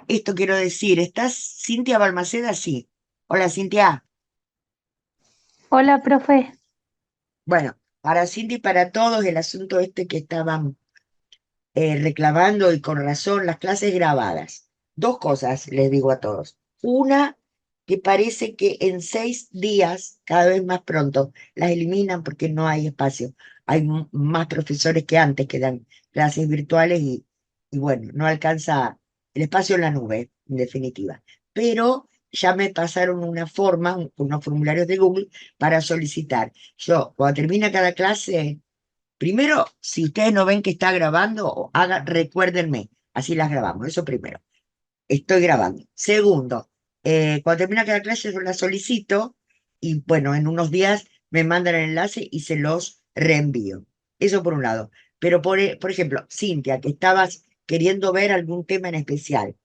Esto quiero decir, ¿estás Cintia Balmaceda? Sí. Hola, Cintia. Hola, profe. Bueno, para Cintia y para todos, el asunto este que estaban reclamando y con razón, las clases grabadas. Dos cosas les digo a todos. Una, que parece que en 6 días, cada vez más pronto, las eliminan porque no hay espacio. Hay más profesores que antes que dan clases virtuales y bueno, no alcanza el espacio en la nube, en definitiva. Pero ya me pasaron una forma, unos formularios de Google para solicitar. Yo, cuando termina cada clase, primero, si ustedes no ven que está grabando, recuérdenme, así las grabamos, eso primero. Estoy grabando. Segundo, cuando termina cada clase yo la solicito y bueno, en unos días me mandan el enlace y se los reenvío. Eso por un lado. Pero por ejemplo, Cintia, que estabas queriendo ver algún tema en especial,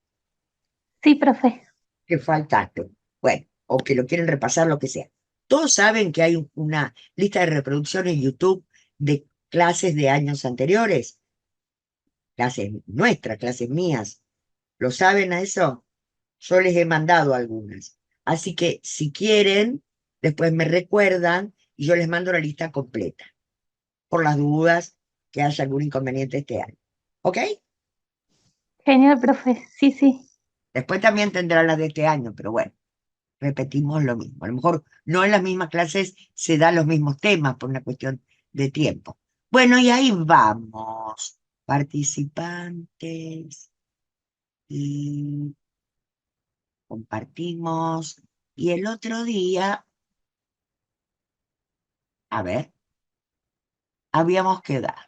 Sí, profe. que faltaste, bueno, o que lo quieren repasar, lo que sea. Todos saben que hay una lista de reproducción en YouTube de clases de años anteriores, clases nuestras, clases mías. ¿Lo saben a eso? Yo les he mandado algunas. Así que si quieren, después me recuerdan y yo les mando la lista completa, por las dudas que haya algún inconveniente este año. ¿Ok? Genial, profe. Sí, sí. Después también tendrán las de este año, pero bueno, repetimos lo mismo. A lo mejor no en las mismas clases se dan los mismos temas por una cuestión de tiempo. Bueno, y ahí vamos. Participantes y compartimos. Y el otro día, a ver, habíamos quedado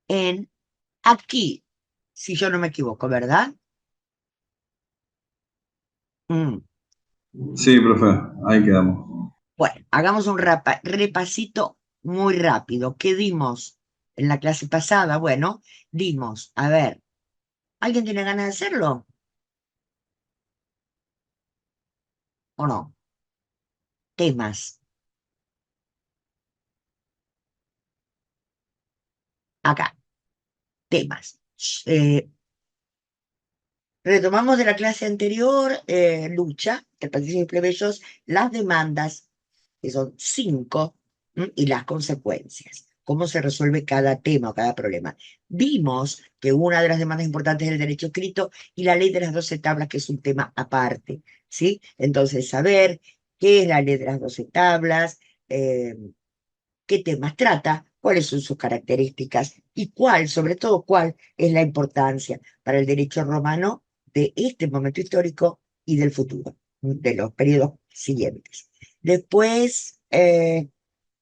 en aquí, si yo no me equivoco, ¿verdad? Mm. Sí, profe, ahí quedamos. Bueno, hagamos un repasito muy rápido. ¿Qué dimos en la clase pasada? Bueno, dimos, a ver, ¿alguien tiene ganas de hacerlo o no? Temas, acá, temas. Eh, Retomamos de la clase anterior, lucha, de patricios y plebeyos, las demandas, que son 5, y las consecuencias. Cómo se resuelve cada tema o cada problema. Vimos que una de las demandas importantes es el derecho escrito y la ley de las 12 tablas, que es un tema aparte, ¿sí? Entonces, saber qué es la ley de las 12 tablas, eh, qué temas trata, cuáles son sus características y cuál, sobre todo, cuál es la importancia para el derecho romano de este momento histórico y del futuro, de los periodos siguientes. Después,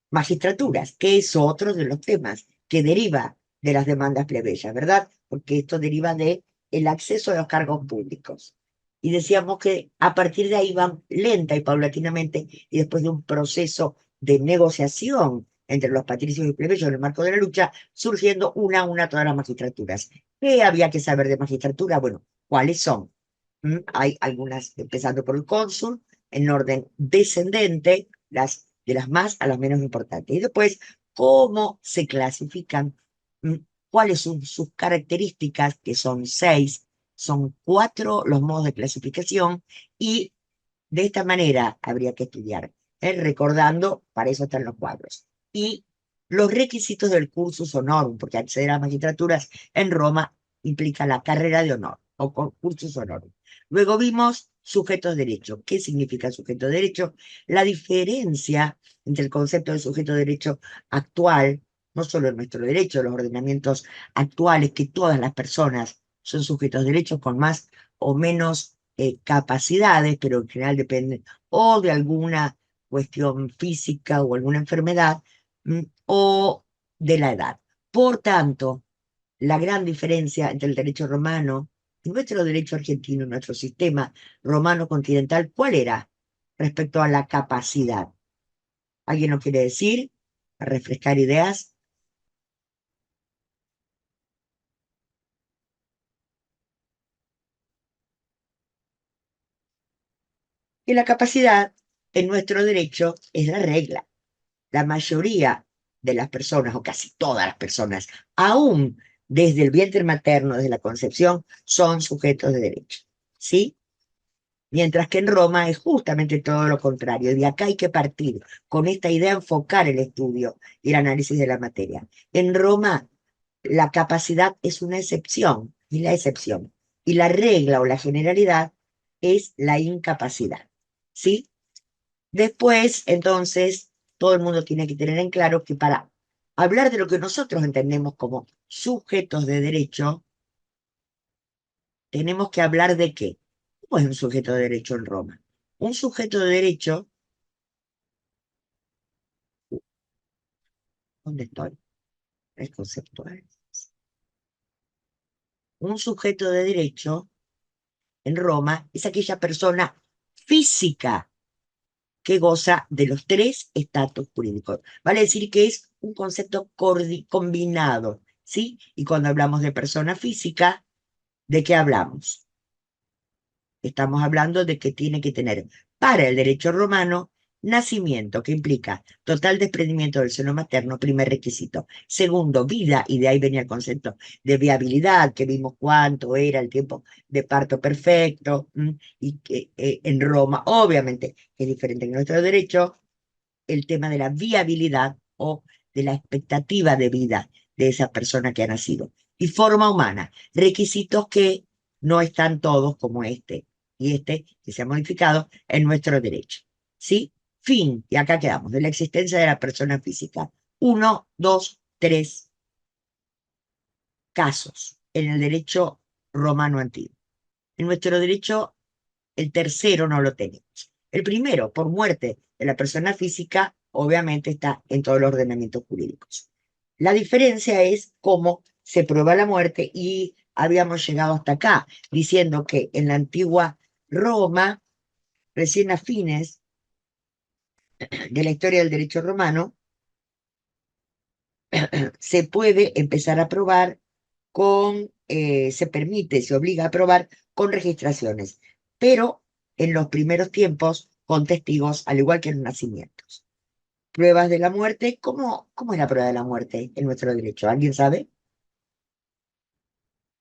magistraturas, que es otro de los temas que deriva de las demandas plebeyas, ¿verdad? Porque esto deriva de el acceso a los cargos públicos. Y decíamos que a partir de ahí van lenta y paulatinamente, y después de un proceso de negociación entre los patricios y plebeyos en el marco de la lucha, surgiendo una a una todas las magistraturas. ¿Qué había que saber de magistratura? Bueno, ¿cuáles son? Hay algunas, empezando por el cónsul, en orden descendente, de las más a las menos importantes. Y después, cómo se clasifican, ¿Mm? ¿Cuáles son sus características, que son 6, son 4 los modos de clasificación, y de esta manera habría que estudiar, recordando, para eso están los cuadros. Y los requisitos del cursus honorum, porque acceder a magistraturas en Roma implica la carrera de honor o cursus honorum. Luego vimos sujetos de derecho. ¿Qué significa sujeto de derecho? La diferencia entre el concepto de sujeto de derecho actual, no solo en nuestro derecho, los ordenamientos actuales, que todas las personas son sujetos de derecho con más o menos capacidades, pero en general dependen o de alguna cuestión física o alguna enfermedad, o de la edad. Por tanto, la gran diferencia entre el derecho romano y nuestro derecho argentino, nuestro sistema romano continental, ¿cuál era respecto a la capacidad? ¿Alguien lo quiere decir? Para refrescar ideas. Y la capacidad en nuestro derecho es la regla. La mayoría de las personas, o casi todas las personas, aún desde el vientre materno, desde la concepción, son sujetos de derecho, ¿sí? Mientras que en Roma es justamente todo lo contrario. De acá hay que partir con esta idea, enfocar el estudio y el análisis de la materia. En Roma, la capacidad es una excepción, y la excepción. Y la regla o la generalidad es la incapacidad, ¿sí? Después, entonces, todo el mundo tiene que tener en claro que para hablar de lo que nosotros entendemos como sujetos de derecho, tenemos que hablar de qué. ¿Cómo es un sujeto de derecho en Roma? Un sujeto de derecho, ¿dónde estoy? Es conceptual. Un sujeto de derecho en Roma es aquella persona física que goza de los tres estatus jurídicos. Vale decir que es un concepto combinado, ¿sí? Y cuando hablamos de persona física, ¿de qué hablamos? Estamos hablando de que tiene que tener para el derecho romano nacimiento, que implica total desprendimiento del seno materno, primer requisito. Segundo, vida, y de ahí venía el concepto de viabilidad, que vimos cuánto era el tiempo de parto perfecto, y que en Roma, obviamente, es diferente en nuestro derecho, el tema de la viabilidad o de la expectativa de vida de esa persona que ha nacido. Y forma humana, requisitos que no están todos como este, y este que se ha modificado en nuestro derecho. ¿Sí? Fin, y acá quedamos, de la existencia de la persona física. 1, 2, 3 casos en el derecho romano antiguo. En nuestro derecho, el tercero no lo tenemos. El primero, por muerte de la persona física, obviamente está en todos los ordenamientos jurídicos. La diferencia es cómo se prueba la muerte y habíamos llegado hasta acá, diciendo que en la antigua Roma, recién a fines de la historia del derecho romano, se puede empezar a probar se permite, se obliga a probar con registraciones, pero en los primeros tiempos con testigos, al igual que en los nacimientos. Pruebas de la muerte, ¿cómo es la prueba de la muerte en nuestro derecho? ¿Alguien sabe?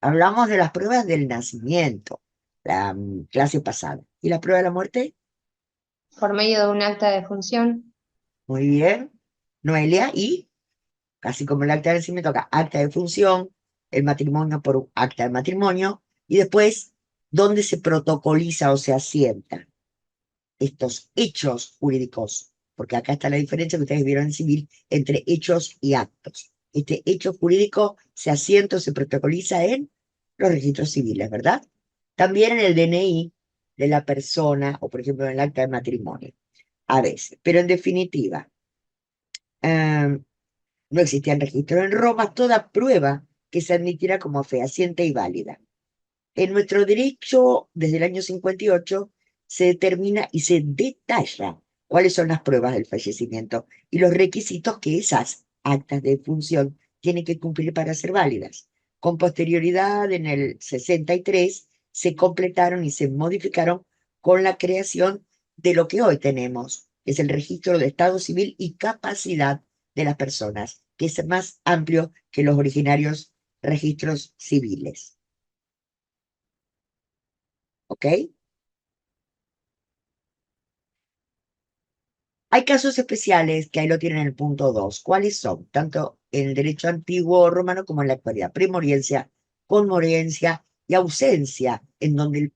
Hablamos de las pruebas del nacimiento, la clase pasada. ¿Y la prueba de la muerte? Por medio de un acta de función. Muy bien. Noelia, y casi como el acta de nacimiento acá, acta de función, el matrimonio por un acta de matrimonio, y después, ¿dónde se protocoliza o se asienta estos hechos jurídicos? Porque acá está la diferencia que ustedes vieron en civil entre hechos y actos. Este hecho jurídico se asienta o se protocoliza en los registros civiles, ¿verdad? También en el DNI de la persona, o por ejemplo en el acta de matrimonio, a veces. Pero en definitiva, no existían registros en Roma, toda prueba que se admitiera como fehaciente y válida. En nuestro derecho, desde el año 58, se determina y se detalla cuáles son las pruebas del fallecimiento y los requisitos que esas actas de función tienen que cumplir para ser válidas. Con posterioridad, en el 63, se completaron y se modificaron con la creación de lo que hoy tenemos, que es el registro de estado civil y capacidad de las personas, que es más amplio que los originarios registros civiles. ¿Ok? Hay casos especiales que ahí lo tienen en el punto 2. ¿Cuáles son? Tanto en el derecho antiguo romano como en la actualidad. Primoriencia, conmoriencia y ausencia, en donde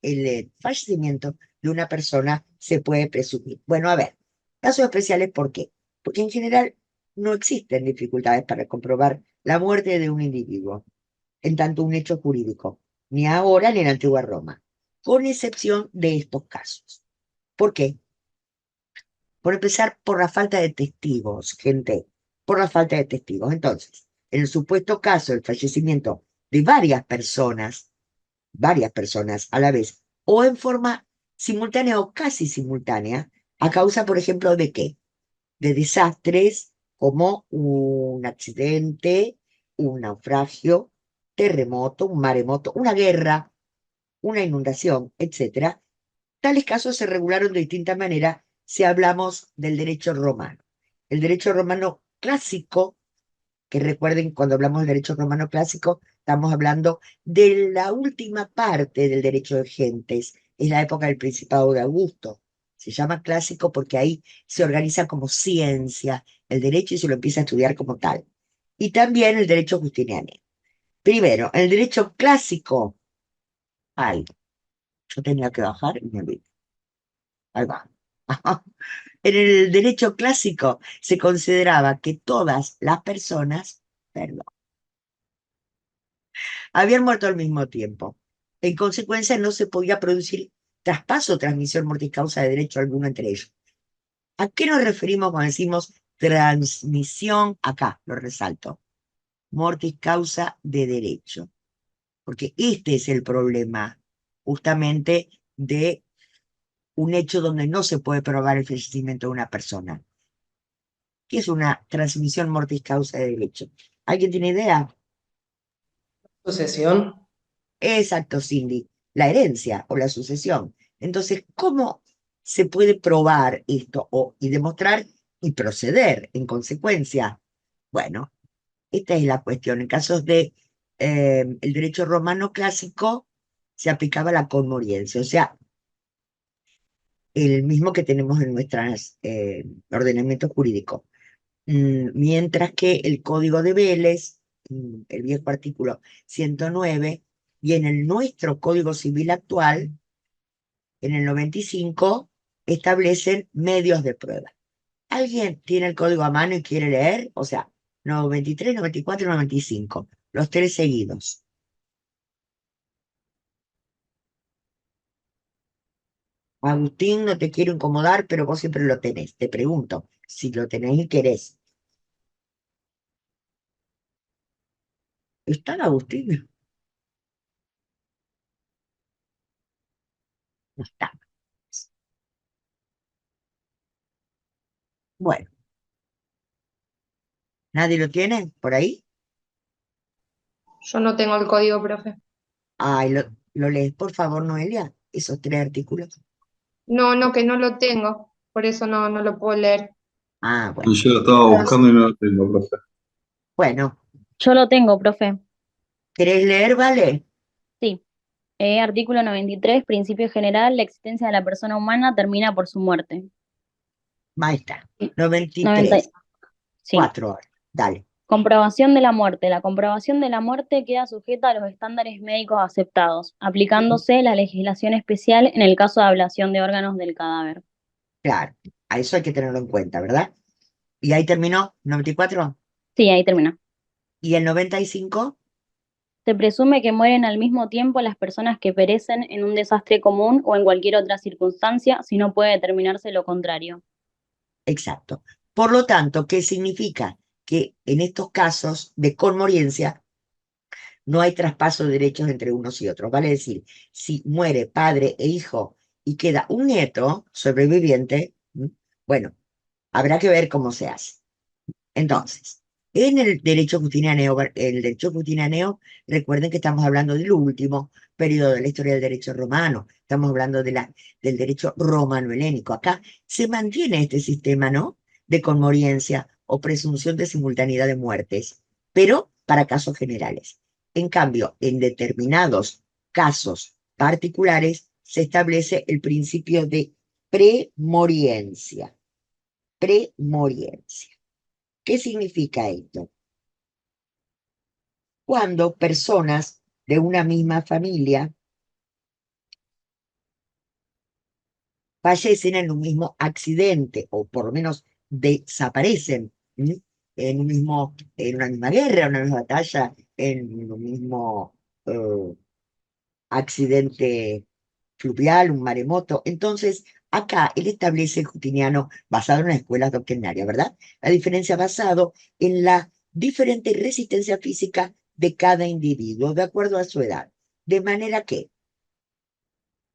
el fallecimiento de una persona se puede presumir. Bueno, a ver, casos especiales, ¿por qué? Porque en general no existen dificultades para comprobar la muerte de un individuo, en tanto un hecho jurídico, ni ahora ni en la antigua Roma, con excepción de estos casos. ¿Por qué? Por empezar, por la falta de testigos, gente, por la falta de testigos. Entonces, en el supuesto caso del fallecimiento de varias personas a la vez, o en forma simultánea o casi simultánea, a causa, por ejemplo, ¿de qué? De desastres como un accidente, un naufragio, terremoto, un maremoto, una guerra, una inundación, etcétera. Tales casos se regularon de distinta manera si hablamos del derecho romano. El derecho romano clásico, que recuerden, cuando hablamos del derecho romano clásico, estamos hablando de la última parte del derecho de gentes, es la época del Principado de Augusto. Se llama clásico porque ahí se organiza como ciencia el derecho y se lo empieza a estudiar como tal. Y también el derecho justiniano. Primero, el derecho clásico, ay, yo tenía que bajar y me olvidé. Ahí va. En el derecho clásico se consideraba que todas las personas, perdón, habían muerto al mismo tiempo. En consecuencia, no se podía producir traspaso, transmisión, mortis causa de derecho alguno entre ellos. ¿A qué nos referimos cuando decimos transmisión? Acá, lo resalto. Mortis causa de derecho. Porque este es el problema, justamente, de un hecho donde no se puede probar el fallecimiento de una persona. ¿Qué es una transmisión mortis causa de derecho? ¿Alguien tiene idea? Sucesión. Exacto, Cindy, la herencia o la sucesión. Entonces, ¿cómo se puede probar esto y demostrar y proceder en consecuencia? Bueno, esta es la cuestión. En casos de el derecho romano clásico se aplicaba la conmoriencia, o sea, el mismo que tenemos en nuestros ordenamientos jurídicos. Mientras que el Código de Vélez, el viejo artículo 109, y en el nuestro Código Civil actual, en el 95, establecen medios de prueba. ¿Alguien tiene el código a mano y quiere leer? O sea, 93, 94 y 95, los tres seguidos. Agustín, no te quiero incomodar, pero vos siempre lo tenés. Te pregunto, si lo tenés y querés. ¿Está Agustín? No está. Bueno, ¿nadie lo tiene por ahí? Yo no tengo el código, profe. Ay, lo lees, por favor, Noelia, esos tres artículos. No, no, que no lo tengo. Por eso no lo puedo leer. Ah, Y bueno. yo lo estaba buscando y no lo tengo, profe. Bueno, Yo lo tengo, profe. ¿querés leer? Vale. Sí. Artículo 93, principio general, la existencia de la persona humana termina por su muerte. Ahí está. Sí. 90, 93, sí. 4 horas. Dale. Comprobación de la muerte. La comprobación de la muerte queda sujeta a los estándares médicos aceptados, aplicándose la legislación especial en el caso de ablación de órganos del cadáver. Claro, a eso hay que tenerlo en cuenta, ¿verdad? Y ahí terminó, 94. Sí, ahí termina. ¿Y el 95? Se presume que mueren al mismo tiempo las personas que perecen en un desastre común o en cualquier otra circunstancia, si no puede determinarse lo contrario. Exacto. Por lo tanto, ¿qué significa? Que en estos casos de conmoriencia no hay traspaso de derechos entre unos y otros. Vale decir, si muere padre e hijo y queda un nieto sobreviviente, bueno, habrá que ver cómo se hace. Entonces, en el derecho justinaneo, recuerden que estamos hablando del último periodo de la historia del derecho romano, estamos hablando del derecho romano-helénico. Acá se mantiene este sistema, ¿no? De conmoriencia o presunción de simultaneidad de muertes, pero para casos generales. En cambio, en determinados casos particulares se establece el principio de premoriencia. Premoriencia. ¿Qué significa esto? Cuando personas de una misma familia fallecen en un mismo accidente o por lo menos desaparecen, ¿m? En una misma guerra, en una misma batalla, en un mismo eh, accidente fluvial, un maremoto. Entonces, acá él establece el Justiniano basado en las escuelas doctrinarias, ¿verdad? La diferencia basado en la diferente resistencia física de cada individuo, de acuerdo a su edad. De manera que,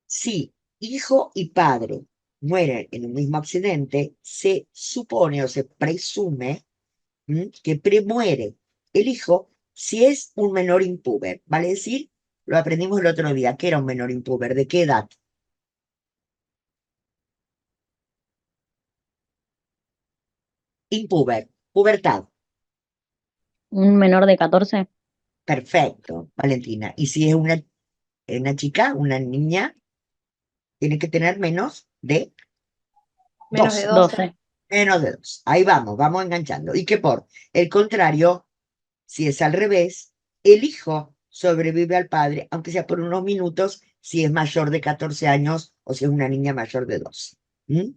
si hijo y padre mueren en un mismo accidente, se supone o se presume que premuere el hijo si es un menor impúber. Vale decir, lo aprendimos el otro día, que era un menor impúber, ¿de qué edad? Impúber, pubertad. ¿Un menor de 14? Perfecto, Valentina. Y si es una chica, una niña, tiene que tener menos de Menos de 12. 12. Menos de 2. Ahí vamos enganchando. Y que por el contrario, si es al revés, el hijo sobrevive al padre, aunque sea por unos minutos, si es mayor de 14 años o si es una niña mayor de 12. ¿Mm?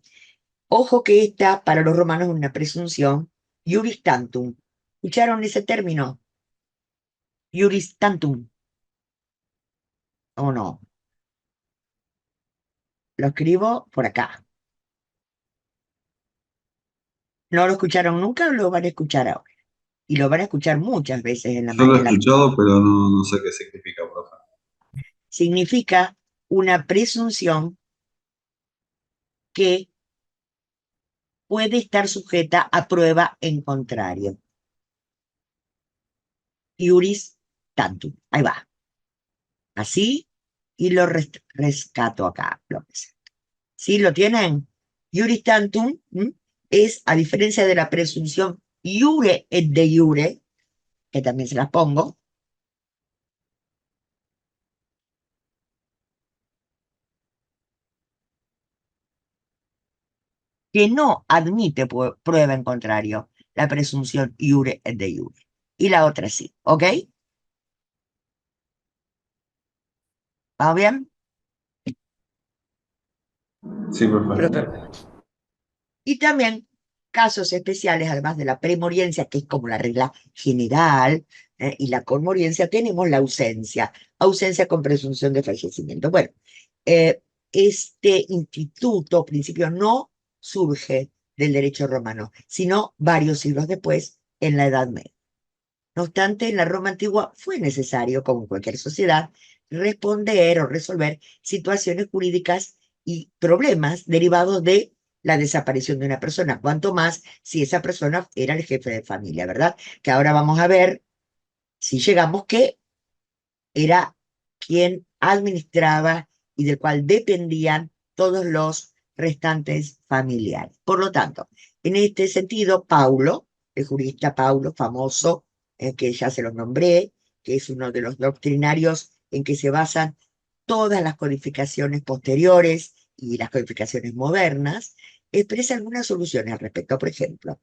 Ojo que esta para los romanos es una presunción iuris tantum. ¿Escucharon ese término? Iuris tantum, ¿o no? Lo escribo por acá. ¿No lo escucharon nunca o lo van a escuchar ahora? Y lo van a escuchar muchas veces en la, Yo lo he en la... escuchado, pero no sé qué significa, profe. Significa una presunción que puede estar sujeta a prueba en contrario. Iuris tantum. Ahí va. Así, y lo rescato acá. ¿Sí lo tienen? Iuris tantum es, a diferencia de la presunción iure et de iure, que también se las pongo, que no admite prueba en contrario, la presunción iure et de iure. Y la otra sí, ¿ok? ¿Vamos bien? Sí, profe. Y también casos especiales, además de la premoriencia, que es como la regla general, y la conmoriencia, tenemos la ausencia con presunción de fallecimiento. Bueno, eh, este instituto, principio, no surge del derecho romano, sino varios siglos después, en la Edad Media. No obstante, en la Roma antigua fue necesario, como en cualquier sociedad, responder o resolver situaciones jurídicas y problemas derivados de la desaparición de una persona, cuanto más si esa persona era el jefe de familia, ¿verdad? Que ahora vamos a ver, si llegamos, que era quien administraba y del cual dependían todos los restantes familiares. Por lo tanto, en este sentido, Paulo, el jurista Paulo, famoso, que ya se los nombré, que es uno de los doctrinarios en que se basan todas las codificaciones posteriores y las codificaciones modernas, expresa algunas soluciones al respecto. Por ejemplo,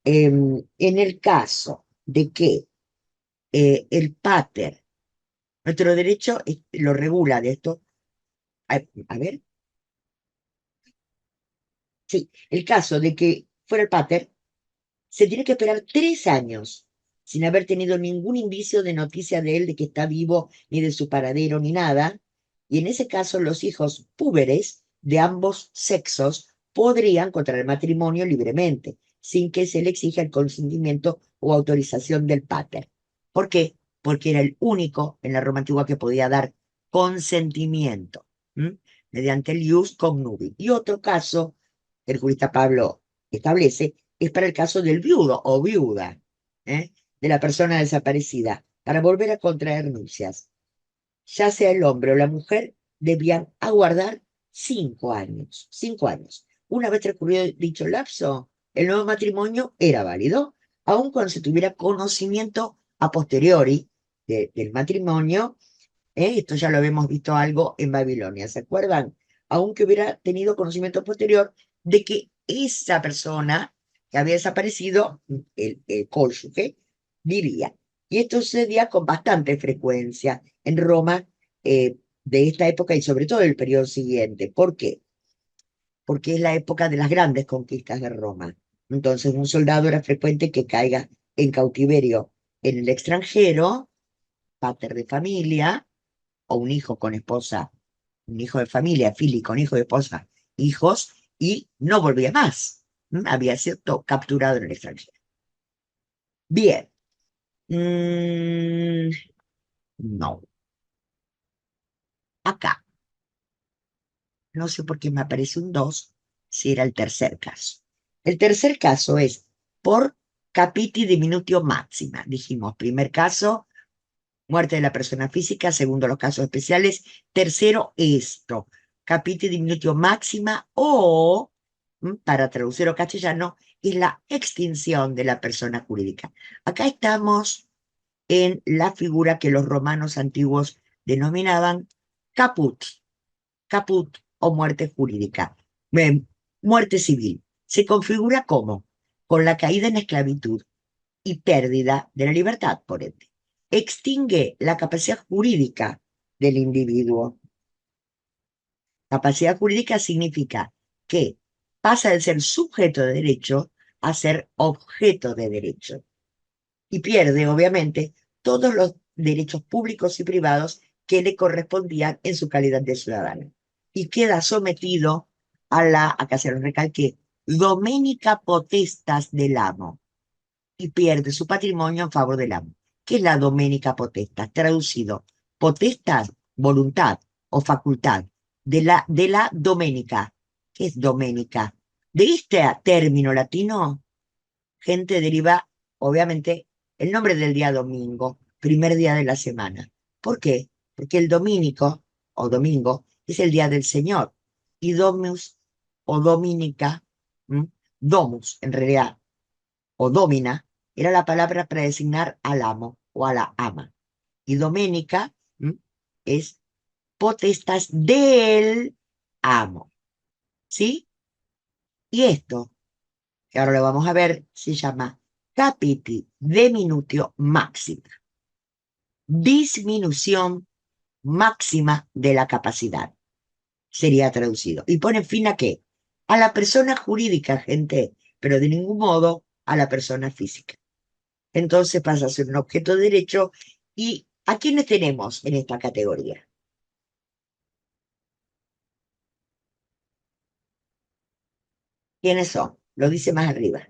en el caso de que el pater, nuestro derecho lo regula de esto. A ver, sí, el caso de que fuera el pater, se tiene que esperar 3 años sin haber tenido ningún indicio de noticia de él, de que está vivo, ni de su paradero, ni nada. Y en ese caso, los hijos púberes de ambos sexos podrían contraer matrimonio libremente, sin que se le exija el consentimiento o autorización del pater. ¿Por qué? Porque era el único en la Roma antigua que podía dar consentimiento, mediante el ius connubii. Y otro caso, el jurista Pablo establece, es para el caso del viudo o viuda, de la persona desaparecida, para volver a contraer nupcias. Ya sea el hombre o la mujer, debían aguardar 5 años. 5 años. Una vez transcurrido dicho lapso, el nuevo matrimonio era válido, aun cuando se tuviera conocimiento a posteriori del matrimonio. Esto ya lo habíamos visto algo en Babilonia, ¿se acuerdan? Aunque hubiera tenido conocimiento posterior de que esa persona que había desaparecido, el cónyuge, vivía. Y esto sucedía con bastante frecuencia en Roma, de esta época y sobre todo del periodo siguiente. ¿Por qué? Porque es la época de las grandes conquistas de Roma. Entonces, un soldado era frecuente que caiga en cautiverio en el extranjero, pater de familia, o un hijo con esposa, un hijo de familia, fili con hijo de esposa, hijos, y no volvía más. Había sido capturado en el extranjero. Bien. No. Acá. No sé por qué me aparece un 2, si era el tercer caso. El tercer caso es por capiti diminutio máxima. Dijimos, primer caso, muerte de la persona física; segundo, los casos especiales; tercero, esto, capite diminutio máxima, o, para traducirlo castellano, es la extinción de la persona jurídica. Acá estamos en la figura que los romanos antiguos denominaban caput, caput o muerte jurídica, muerte civil. Se configura como con la caída en esclavitud y pérdida de la libertad, por ende. Extingue la capacidad jurídica del individuo. Capacidad jurídica significa que pasa de ser sujeto de derecho a ser objeto de derecho. Y pierde, obviamente, todos los derechos públicos y privados que le correspondían en su calidad de ciudadano. Y queda sometido a la, acá se lo recalqué, doménica potestas del amo. Y pierde su patrimonio en favor del amo. ¿Qué es la doménica potestas? Traducido, potestas, voluntad o facultad de la doménica. ¿Qué es doménica? De este término latino, gente, deriva, obviamente, el nombre del día domingo, primer día de la semana. ¿Por qué? Porque el dominico, o domingo, es el día del Señor. Y domus, o dominica, domus, en realidad, o domina, era la palabra para designar al amo o a la ama. Y doménica es potestas del amo. ¿Sí? Y esto, que ahora lo vamos a ver, se llama capiti diminutio máxima. Disminución máxima de la capacidad. Sería traducido. ¿Y pone fin a qué? A la persona jurídica, gente, pero de ningún modo a la persona física. Entonces pasa a ser un objeto de derecho. ¿Y a quiénes tenemos en esta categoría? ¿Quiénes son? Lo dice más arriba.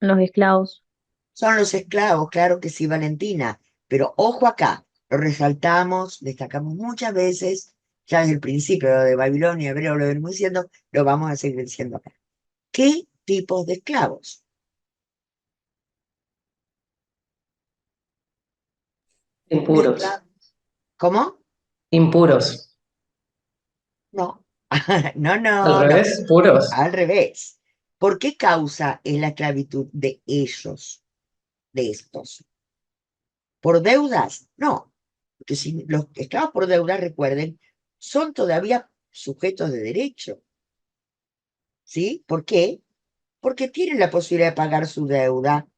Los esclavos. Son los esclavos, claro que sí, Valentina. Pero ojo acá, lo resaltamos, destacamos muchas veces, ya desde el principio lo de Babilonia, hebreo, lo venimos diciendo, lo vamos a seguir diciendo acá. ¿Qué tipos de esclavos? Un Impuros. esclavo. ¿Cómo? Impuros. No. No, Al no, no. revés, puros. Al revés. ¿Por qué causa es la esclavitud de ellos, de estos? ¿Por deudas? No. Porque si los esclavos por deudas, recuerden, son todavía sujetos de derecho. ¿Sí? ¿Por qué? Porque tienen la posibilidad de pagar su deuda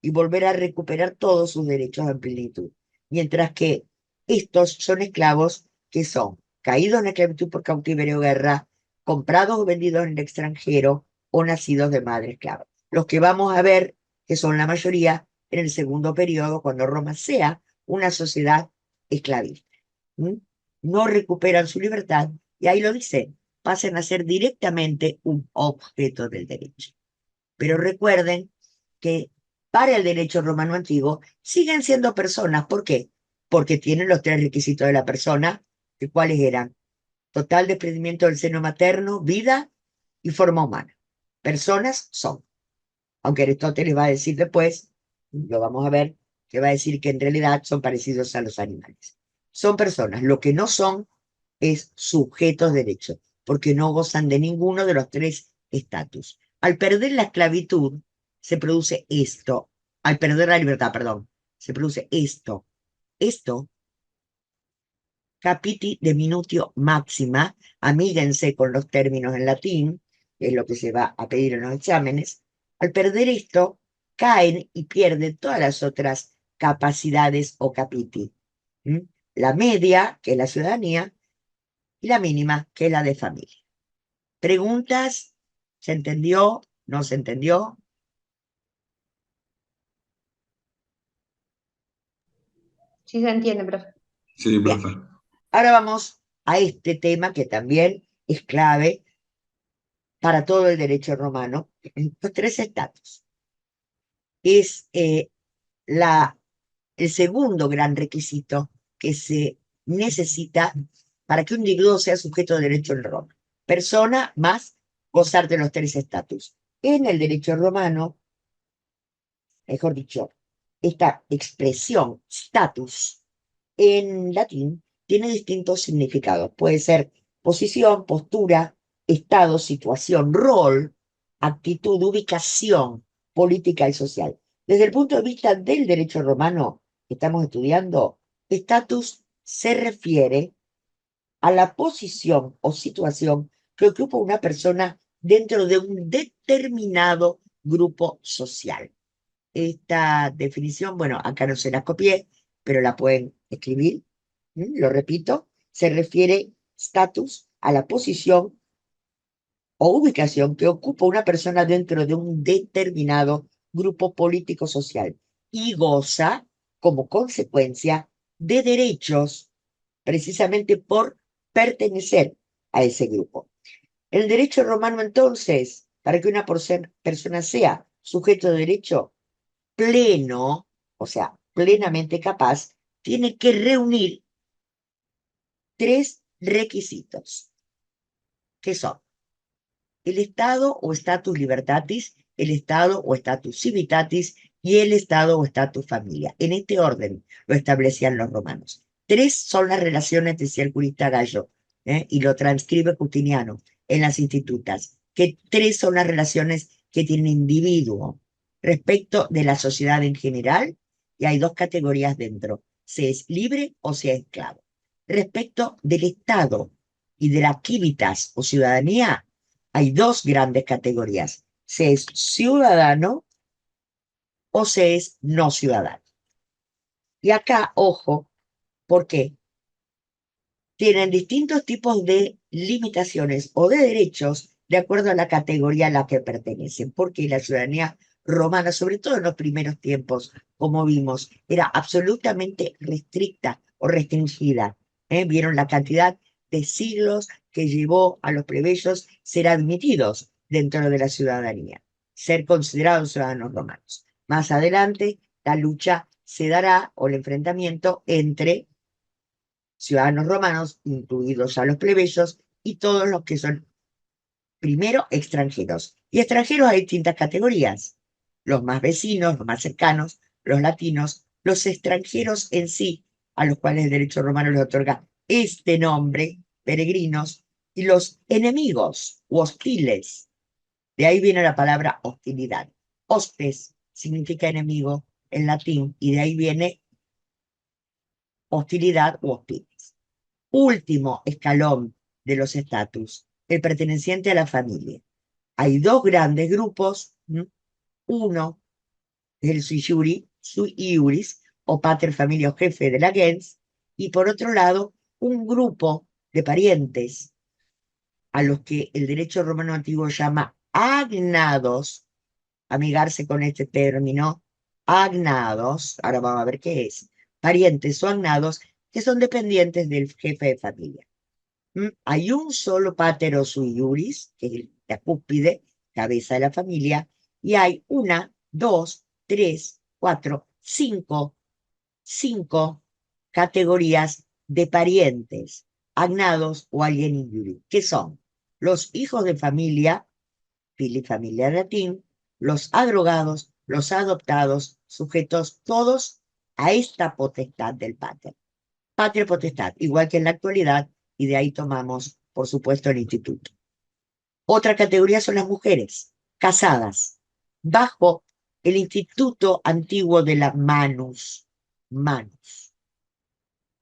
y volver a recuperar todos sus derechos en plenitud. Mientras que estos son esclavos que son caídos en esclavitud por cautiverio o guerra, comprados o vendidos en el extranjero o nacidos de madre esclava. Los que vamos a ver, que son la mayoría, en el segundo periodo, cuando Roma sea una sociedad esclavista. ¿Mm? No recuperan su libertad y ahí lo dicen, pasan a ser directamente un objeto del derecho. Pero recuerden que para el derecho romano antiguo siguen siendo personas. ¿Por qué? Porque tienen los tres requisitos de la persona, que cuáles eran: total desprendimiento del seno materno, vida y forma humana. Personas son. Aunque Aristóteles va a decir después, lo vamos a ver, que va a decir que en realidad son parecidos a los animales. Son personas. Lo que no son es sujetos de derecho, porque no gozan de ninguno de los tres estatus. Al perder la esclavitud, se produce esto. Al perder la libertad, perdón, se produce esto. Esto, capiti diminutio máxima, amíguense con los términos en latín, que es lo que se va a pedir en los exámenes. Al perder esto, caen y pierden todas las otras capacidades o capiti. La media, que es la ciudadanía, y la mínima, que es la de familia. ¿Preguntas? ¿Se entendió? ¿No se entendió? Sí se entiende, profe. Sí, Bien. profe. Ahora vamos a este tema que también es clave para todo el derecho romano, los tres estatus. Es el segundo gran requisito que se necesita para que un individuo sea sujeto de derecho en Roma. Persona más gozar de los tres estatus. En el derecho romano, mejor dicho, esta expresión status en latín tiene distintos significados. Puede ser posición, postura, estado, situación, rol, actitud, ubicación política y social. Desde el punto de vista del derecho romano que estamos estudiando, estatus se refiere a la posición o situación que ocupa una persona dentro de un determinado grupo social. Esta definición, bueno, acá no se la copié, pero la pueden escribir. Lo repito, se refiere estatus a la posición o ubicación que ocupa una persona dentro de un determinado grupo político-social y goza como consecuencia de derechos precisamente por pertenecer a ese grupo. El derecho romano entonces, para que una persona sea sujeto de derecho pleno, o sea, plenamente capaz, tiene que reunir tres requisitos, que son el estado o status libertatis, el estado o status civitatis y el estado o status familia. En este orden lo establecían los romanos. Tres son las relaciones, decía el jurista Gallo, y lo transcribe Justiniano en las institutas, que tres son las relaciones que tiene individuo respecto de la sociedad en general, y hay dos categorías dentro, se es libre o se es esclavo. Respecto del Estado y de la civitas o ciudadanía, hay dos grandes categorías, se es ciudadano o se es no ciudadano. Y acá, ojo, porque tienen distintos tipos de limitaciones o de derechos de acuerdo a la categoría a la que pertenecen, porque la ciudadanía romana, sobre todo en los primeros tiempos, como vimos, era absolutamente restricta o restringida. Vieron la cantidad de siglos que llevó a los plebeyos ser admitidos dentro de la ciudadanía, ser considerados ciudadanos romanos. Más adelante, la lucha se dará, o el enfrentamiento entre ciudadanos romanos, incluidos a los plebeyos, y todos los que son, primero, extranjeros. Y extranjeros hay distintas categorías. Los más vecinos, los más cercanos, los latinos, los extranjeros en sí, a los cuales el derecho romano les otorga este nombre, peregrinos, y los enemigos u hostiles. De ahí viene la palabra hostilidad. Hostes significa enemigo en latín, y de ahí viene hostilidad u hostiles. Último escalón de los estatus, el perteneciente a la familia. Hay dos grandes grupos, uno es el sui iuris, o pater familia o jefe de la gens, y por otro lado, un grupo de parientes a los que el derecho romano antiguo llama agnados, amigarse con este término, agnados, ahora vamos a ver qué es, parientes o agnados que son dependientes del jefe de familia. Hay un solo pater o sui iuris, que es la cúspide, cabeza de la familia, y hay una, dos, tres, cuatro, cinco categorías de parientes, agnados o alieni iuri, que son los hijos de familia, fili familia latín, los adrogados, los adoptados, sujetos todos a esta potestad del pater. Patria potestad, igual que en la actualidad, y de ahí tomamos, por supuesto, el instituto. Otra categoría son las mujeres, casadas, bajo el instituto antiguo de la manus. Manus.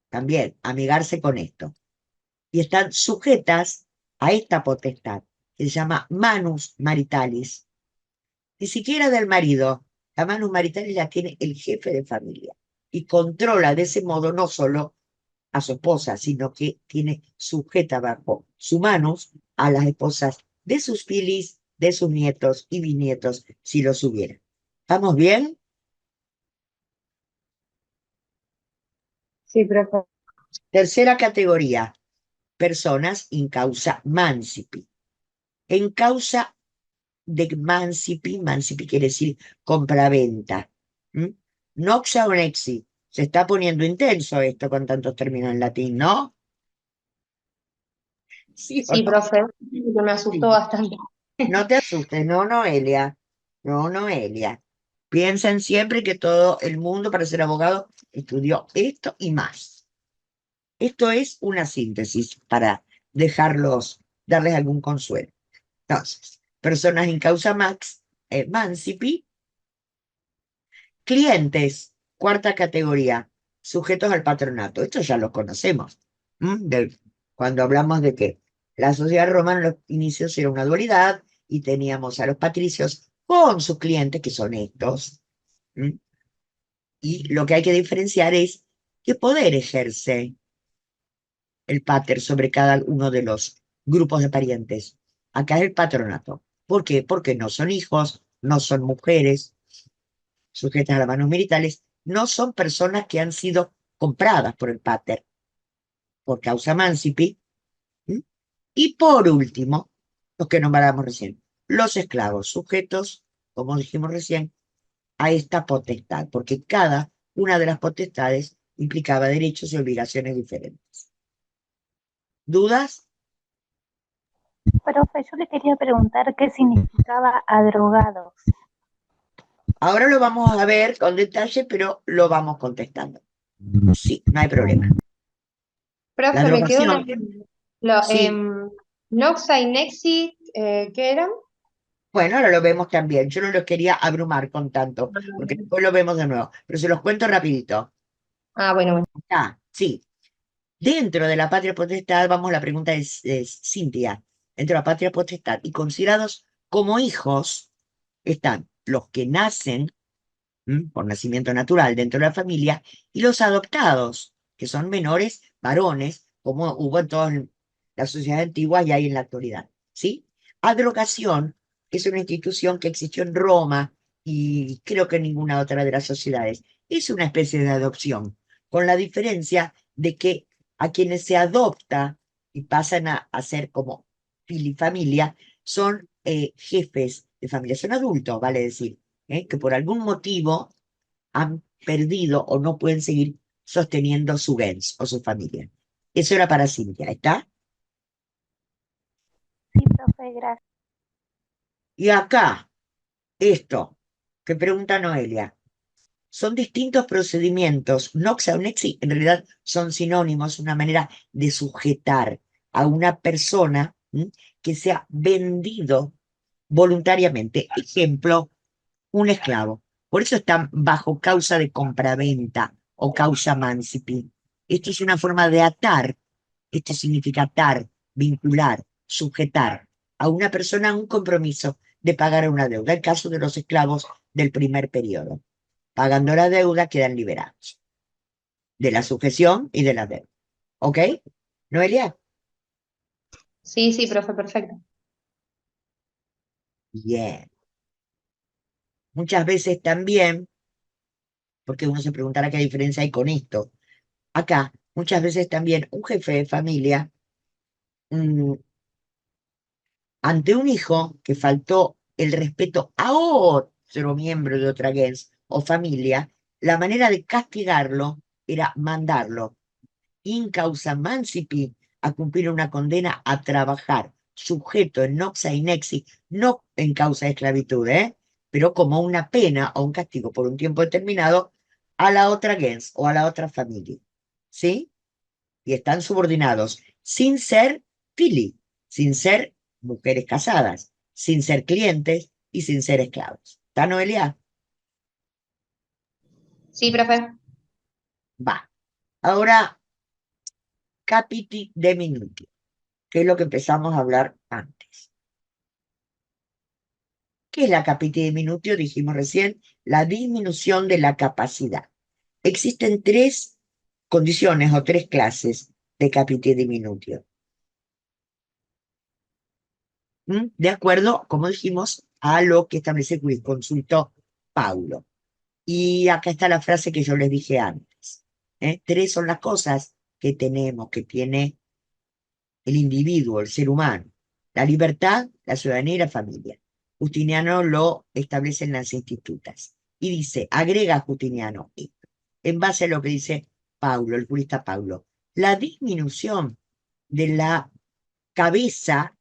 También, amigarse con esto. Y están sujetas a esta potestad, que se llama manus maritalis. Ni siquiera del marido. La manus maritalis la tiene el jefe de familia. Y controla de ese modo no solo a su esposa, sino que tiene sujeta bajo su manos a las esposas de sus filis, de sus nietos y bisnietos, si los hubiera. ¿Estamos bien? Sí, profe. Tercera categoría, personas in causa mancipi. En causa de mancipi, mancipi quiere decir compraventa. Noxa o nexi. Se está poniendo intenso esto con tantos términos en latín, ¿no? ¿Sí o Sí, no? profe. Me asustó Sí. bastante. No te asustes, no, Noelia. No, Noelia. Piensen siempre que todo el mundo para ser abogado estudió esto y más. Esto es una síntesis para darles algún consuelo. Entonces, personas in causa mancipi, clientes, cuarta categoría, sujetos al patronato. Esto ya lo conocemos. Cuando hablamos de que la sociedad romana en los inicios era una dualidad y teníamos a los patricios con sus clientes, que son estos. Y lo que hay que diferenciar es qué poder ejerce el pater sobre cada uno de los grupos de parientes. Acá es el patronato. ¿Por qué? Porque no son hijos, no son mujeres sujetas a las manos maritales, no son personas que han sido compradas por el pater por causa mancipi. Y por último, los que nombramos recién, los esclavos, sujetos, como dijimos recién, a esta potestad, porque cada una de las potestades implicaba derechos y obligaciones diferentes. ¿Dudas? Profe, yo le quería preguntar qué significaba adrogados. Ahora lo vamos a ver con detalle, pero lo vamos contestando. Sí, no hay problema. La Profe, me quedó una... drogación, Lo, sí. Noxa y Nexi, ¿qué eran? Bueno, ahora lo vemos también. Yo no los quería abrumar con tanto, porque después lo vemos de nuevo. Pero se los cuento rapidito. Ah, bueno. Sí. Dentro de la patria potestad, vamos, la pregunta es Cintia. Dentro de la patria potestad y considerados como hijos están los que nacen por nacimiento natural dentro de la familia y los adoptados, que son menores varones, como hubo en todas las sociedades antiguas y hay en la actualidad. ¿Sí? Adrogación es una institución que existió en Roma y creo que en ninguna otra de las sociedades. Es una especie de adopción, con la diferencia de que a quienes se adopta y pasan a ser como filifamilia son jefes de familia, son adultos, vale decir, que por algún motivo han perdido o no pueden seguir sosteniendo su gens o su familia. Eso era para Cintia, ¿está? Sí, profe, gracias. Y acá, esto que pregunta Noelia, son distintos procedimientos. Noxa o nexi en realidad son sinónimos, una manera de sujetar a una persona que se ha vendido voluntariamente. Ejemplo, un esclavo. Por eso están bajo causa de compraventa o causa mancipi. Esto es una forma de atar. Esto significa atar, vincular, sujetar a una persona a un compromiso de pagar una deuda. El caso de los esclavos del primer periodo. Pagando la deuda quedan liberados de la sujeción y de la deuda. ¿Ok? Noelia. Sí, sí, profe, perfecto. Bien. Muchas veces también, porque uno se preguntará qué diferencia hay con esto. Acá, muchas veces también un jefe de familia, ante un hijo que faltó el respeto a otro miembro de otra gens o familia, la manera de castigarlo era mandarlo in causa mancipi a cumplir una condena a trabajar sujeto en noxa y nexi, no en causa de esclavitud, pero como una pena o un castigo por un tiempo determinado a la otra gens o a la otra familia. ¿Sí? Y están subordinados sin ser fili, sin ser mujeres casadas, sin ser clientes y sin ser esclavos. ¿Está, Noelia? Sí, profe. Va. Ahora, capiti de minutio, que es lo que empezamos a hablar antes. ¿Qué es la capiti de minutio? Dijimos recién, la disminución de la capacidad. Existen tres condiciones o tres clases de capiti de minutio. De acuerdo, como dijimos, a lo que establece consultó Paulo. Y acá está la frase que yo les dije antes. Tres son las cosas que tenemos, que tiene el individuo, el ser humano. La libertad, la ciudadanía y la familia. Justiniano lo establece en las institutas. Y dice, agrega Justiniano, en base a lo que dice Paulo, el jurista Paulo, la disminución de la cabeza,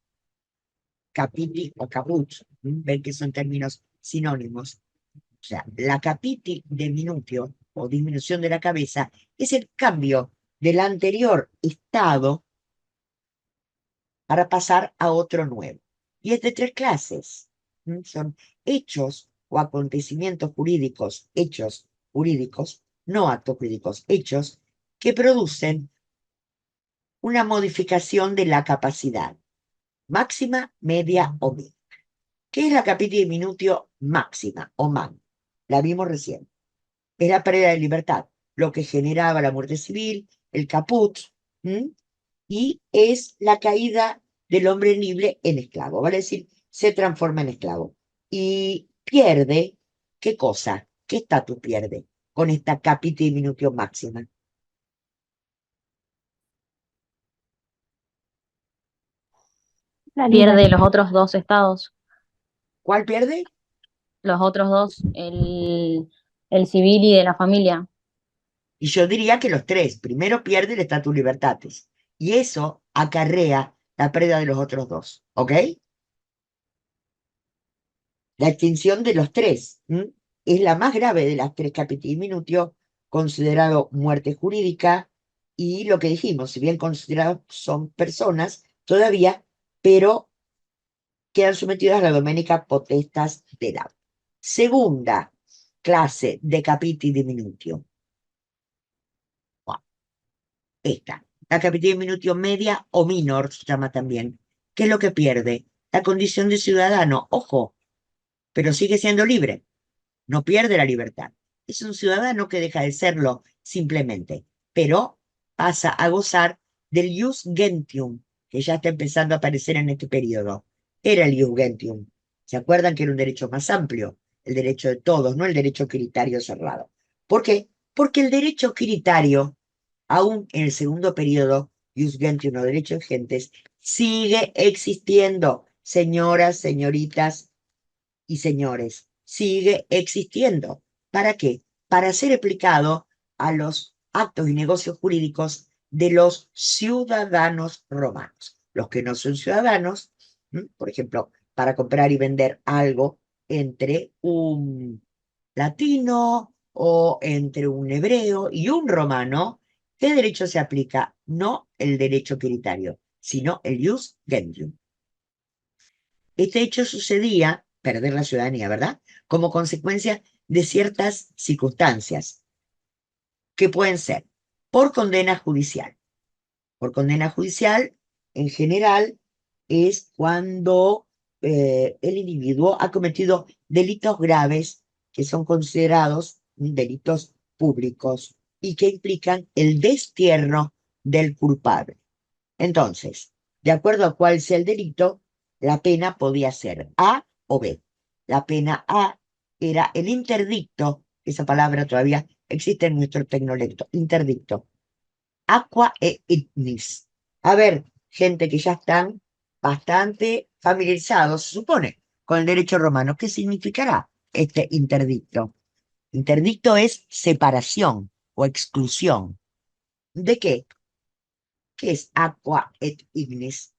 capiti o caput, ven que son términos sinónimos. O sea, la capiti de minutio o disminución de la cabeza es el cambio del anterior estado para pasar a otro nuevo. y es de tres clases. Son hechos o acontecimientos jurídicos, hechos jurídicos, no actos jurídicos, hechos que producen una modificación de la capacidad máxima, media o mínima. ¿Qué es la capiti diminutio máxima o MAM? La vimos recién. Es la pérdida de libertad, lo que generaba la muerte civil, el caput, y es la caída del hombre libre en esclavo, vale decir, se transforma en esclavo. Y pierde, ¿qué cosa? ¿Qué estatus pierde con esta capiti diminutio máxima? La Pierde libertad. los otros dos estados, ¿Cuál pierde? los otros dos, el civil y de la familia. Y yo diría que los tres. Primero pierde el estatus libertatis. Y eso acarrea la pérdida de los otros dos. ¿Ok? La extinción de los tres es la más grave de las tres capiti diminutio, considerado muerte jurídica. Y lo que dijimos, si bien considerados son personas todavía, pero quedan sometidas a la doménica potestas de la segunda clase de capiti diminutio. Esta, la capiti diminutio media o minor, se llama también. ¿Qué es lo que pierde? La condición de ciudadano, ojo, pero sigue siendo libre, no pierde la libertad. Es un ciudadano que deja de serlo simplemente, pero pasa a gozar del ius gentium, que ya está empezando a aparecer en este periodo. Era el ius gentium. ¿Se acuerdan que era un derecho más amplio? El derecho de todos, no el derecho quiritario cerrado. ¿Por qué? Porque el derecho quiritario, aún en el segundo periodo, ius gentium o derecho de gentes, sigue existiendo, señoras, señoritas y señores, sigue existiendo. ¿Para qué? Para ser aplicado a los actos y negocios jurídicos de los ciudadanos romanos. Los que no son ciudadanos, por ejemplo, para comprar y vender algo entre un latino o entre un hebreo y un romano, ¿qué derecho se aplica? No el derecho quiritario, sino el ius gentium. Este hecho sucedía, perder la ciudadanía, ¿verdad? Como consecuencia de ciertas circunstancias que pueden ser por condena judicial. Por condena judicial, en general, es cuando el individuo ha cometido delitos graves que son considerados delitos públicos y que implican el destierro del culpable. Entonces, de acuerdo a cuál sea el delito, la pena podía ser A o B. La pena A era el interdicto, esa palabra todavía existe en nuestro tecnolecto, interdicto, aqua e ignis. A ver, gente que ya están bastante familiarizados, se supone, con el derecho romano. ¿Qué significará este interdicto? Interdicto es separación o exclusión. ¿De qué? ¿Qué es aqua et ignis?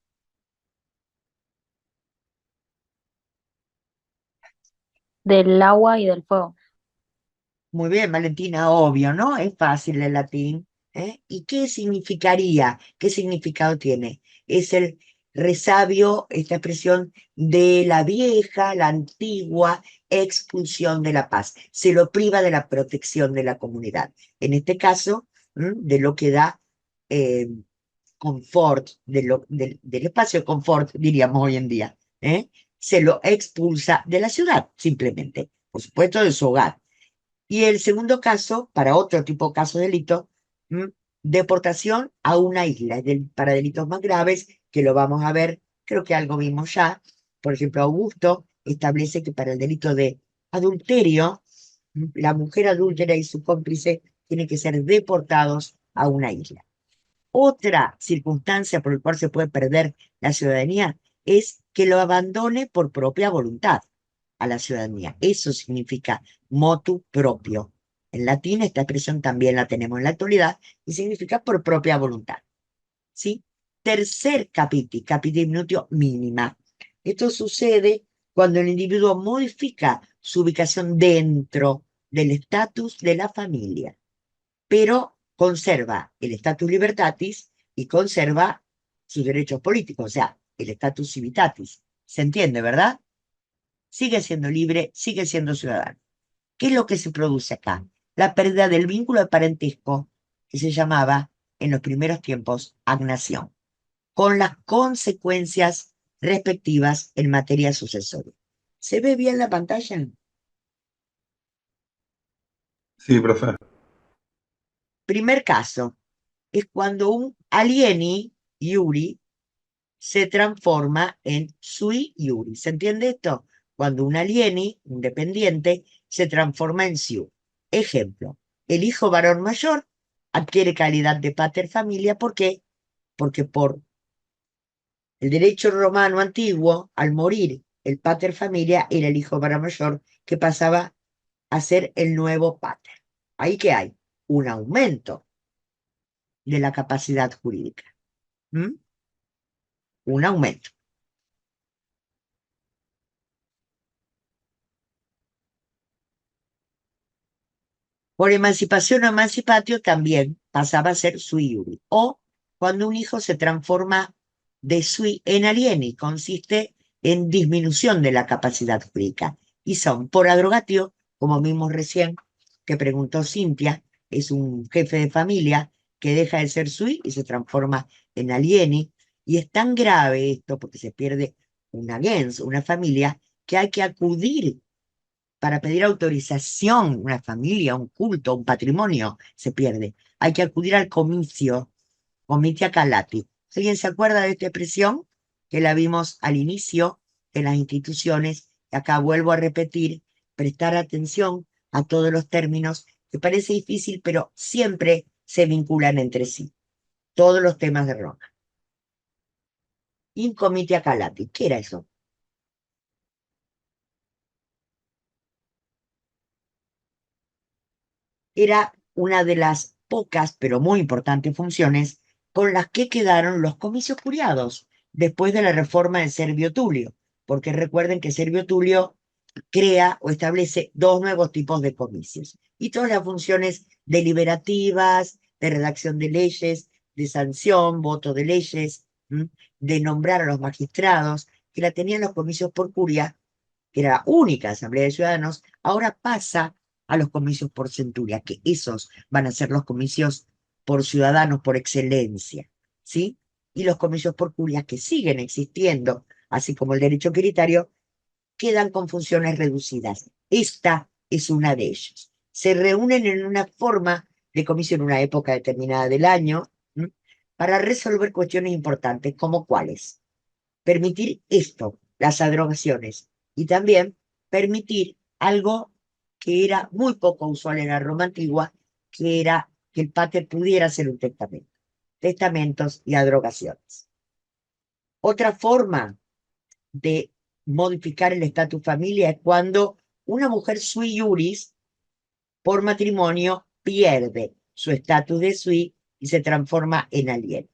Del agua y del fuego. Muy bien, Valentina, obvio, ¿no? Es fácil el latín. ¿Y qué significaría? ¿Qué significado tiene? Es el resabio, esta expresión de la vieja, la antigua expulsión de la paz. Se lo priva de la protección de la comunidad. En este caso, de lo que da eh, confort, del espacio de confort, diríamos hoy en día. Se lo expulsa de la ciudad, simplemente. Por supuesto, de su hogar. Y el segundo caso, para otro tipo de caso de delito, deportación a una isla, para delitos más graves, que lo vamos a ver, creo que algo vimos ya. Por ejemplo, Augusto establece que para el delito de adulterio, la mujer adúltera y su cómplice tienen que ser deportados a una isla. Otra circunstancia por la cual se puede perder la ciudadanía es que lo abandone por propia voluntad a la ciudadanía. Eso significa motu propio. En latín esta expresión también la tenemos en la actualidad y significa por propia voluntad. ¿Sí? Tercer capiti diminutio mínima. Esto sucede cuando el individuo modifica su ubicación dentro del estatus de la familia, pero conserva el estatus libertatis y conserva sus derechos políticos, o sea, el estatus civitatis. ¿Se entiende, verdad? Sigue siendo libre, sigue siendo ciudadano. ¿Qué es lo que se produce acá? La pérdida del vínculo de parentesco que se llamaba en los primeros tiempos agnación, con las consecuencias respectivas en materia sucesoria. ¿Se ve bien la pantalla? Sí, profe. Primer caso es cuando un alieni, Yuri, se transforma en sui Yuri. ¿Se entiende esto? Cuando un alieni, un dependiente, se transforma en siu. Ejemplo, el hijo varón mayor adquiere calidad de pater familia. ¿Por qué? Porque por el derecho romano antiguo, al morir el pater familia, era el hijo varón mayor que pasaba a ser el nuevo pater. ¿Ahí qué hay? Un aumento de la capacidad jurídica. ¿Mm? Un aumento. Por emancipación o emancipatio también pasaba a ser sui iuri. O cuando un hijo se transforma de sui en alieni, consiste en disminución de la capacidad jurídica. Y son por adrogatio, como vimos recién, que preguntó Cintia, es un jefe de familia que deja de ser sui y se transforma en alieni. Y es tan grave esto, porque se pierde una gens, una familia, que hay que acudir para pedir autorización, una familia, un culto, un patrimonio, se pierde. Hay que acudir al comicio, comitia calati. ¿Alguien se acuerda de esta expresión? Que la vimos al inicio de las instituciones. Y acá vuelvo a repetir, prestar atención a todos los términos, que parece difícil, pero siempre se vinculan entre sí. Todos los temas de Roma. In comitia calati. ¿Qué era eso? Era una de las pocas, pero muy importantes funciones con las que quedaron los comicios curiados después de la reforma de Servio Tulio, porque recuerden que Servio Tulio crea o establece dos nuevos tipos de comicios y todas las funciones deliberativas, de redacción de leyes, de sanción, voto de leyes, de nombrar a los magistrados, que la tenían los comicios por curia, que era la única Asamblea de Ciudadanos, ahora pasa a los comicios por centuria, que esos van a ser los comicios por ciudadanos por excelencia, ¿sí? Y los comicios por curia, que siguen existiendo, así como el derecho quiritario, quedan con funciones reducidas. Esta es una de ellas. Se reúnen en una forma de comicio en una época determinada del año, ¿m? Para resolver cuestiones importantes, como cuáles. Permitir esto, las adrogaciones, y también permitir algo que era muy poco usual en la Roma antigua, que era que el pater pudiera hacer un testamento. Testamentos y adrogaciones. Otra forma de modificar el estatus familia es cuando una mujer sui iuris, por matrimonio, pierde su estatus de sui y se transforma en alieno.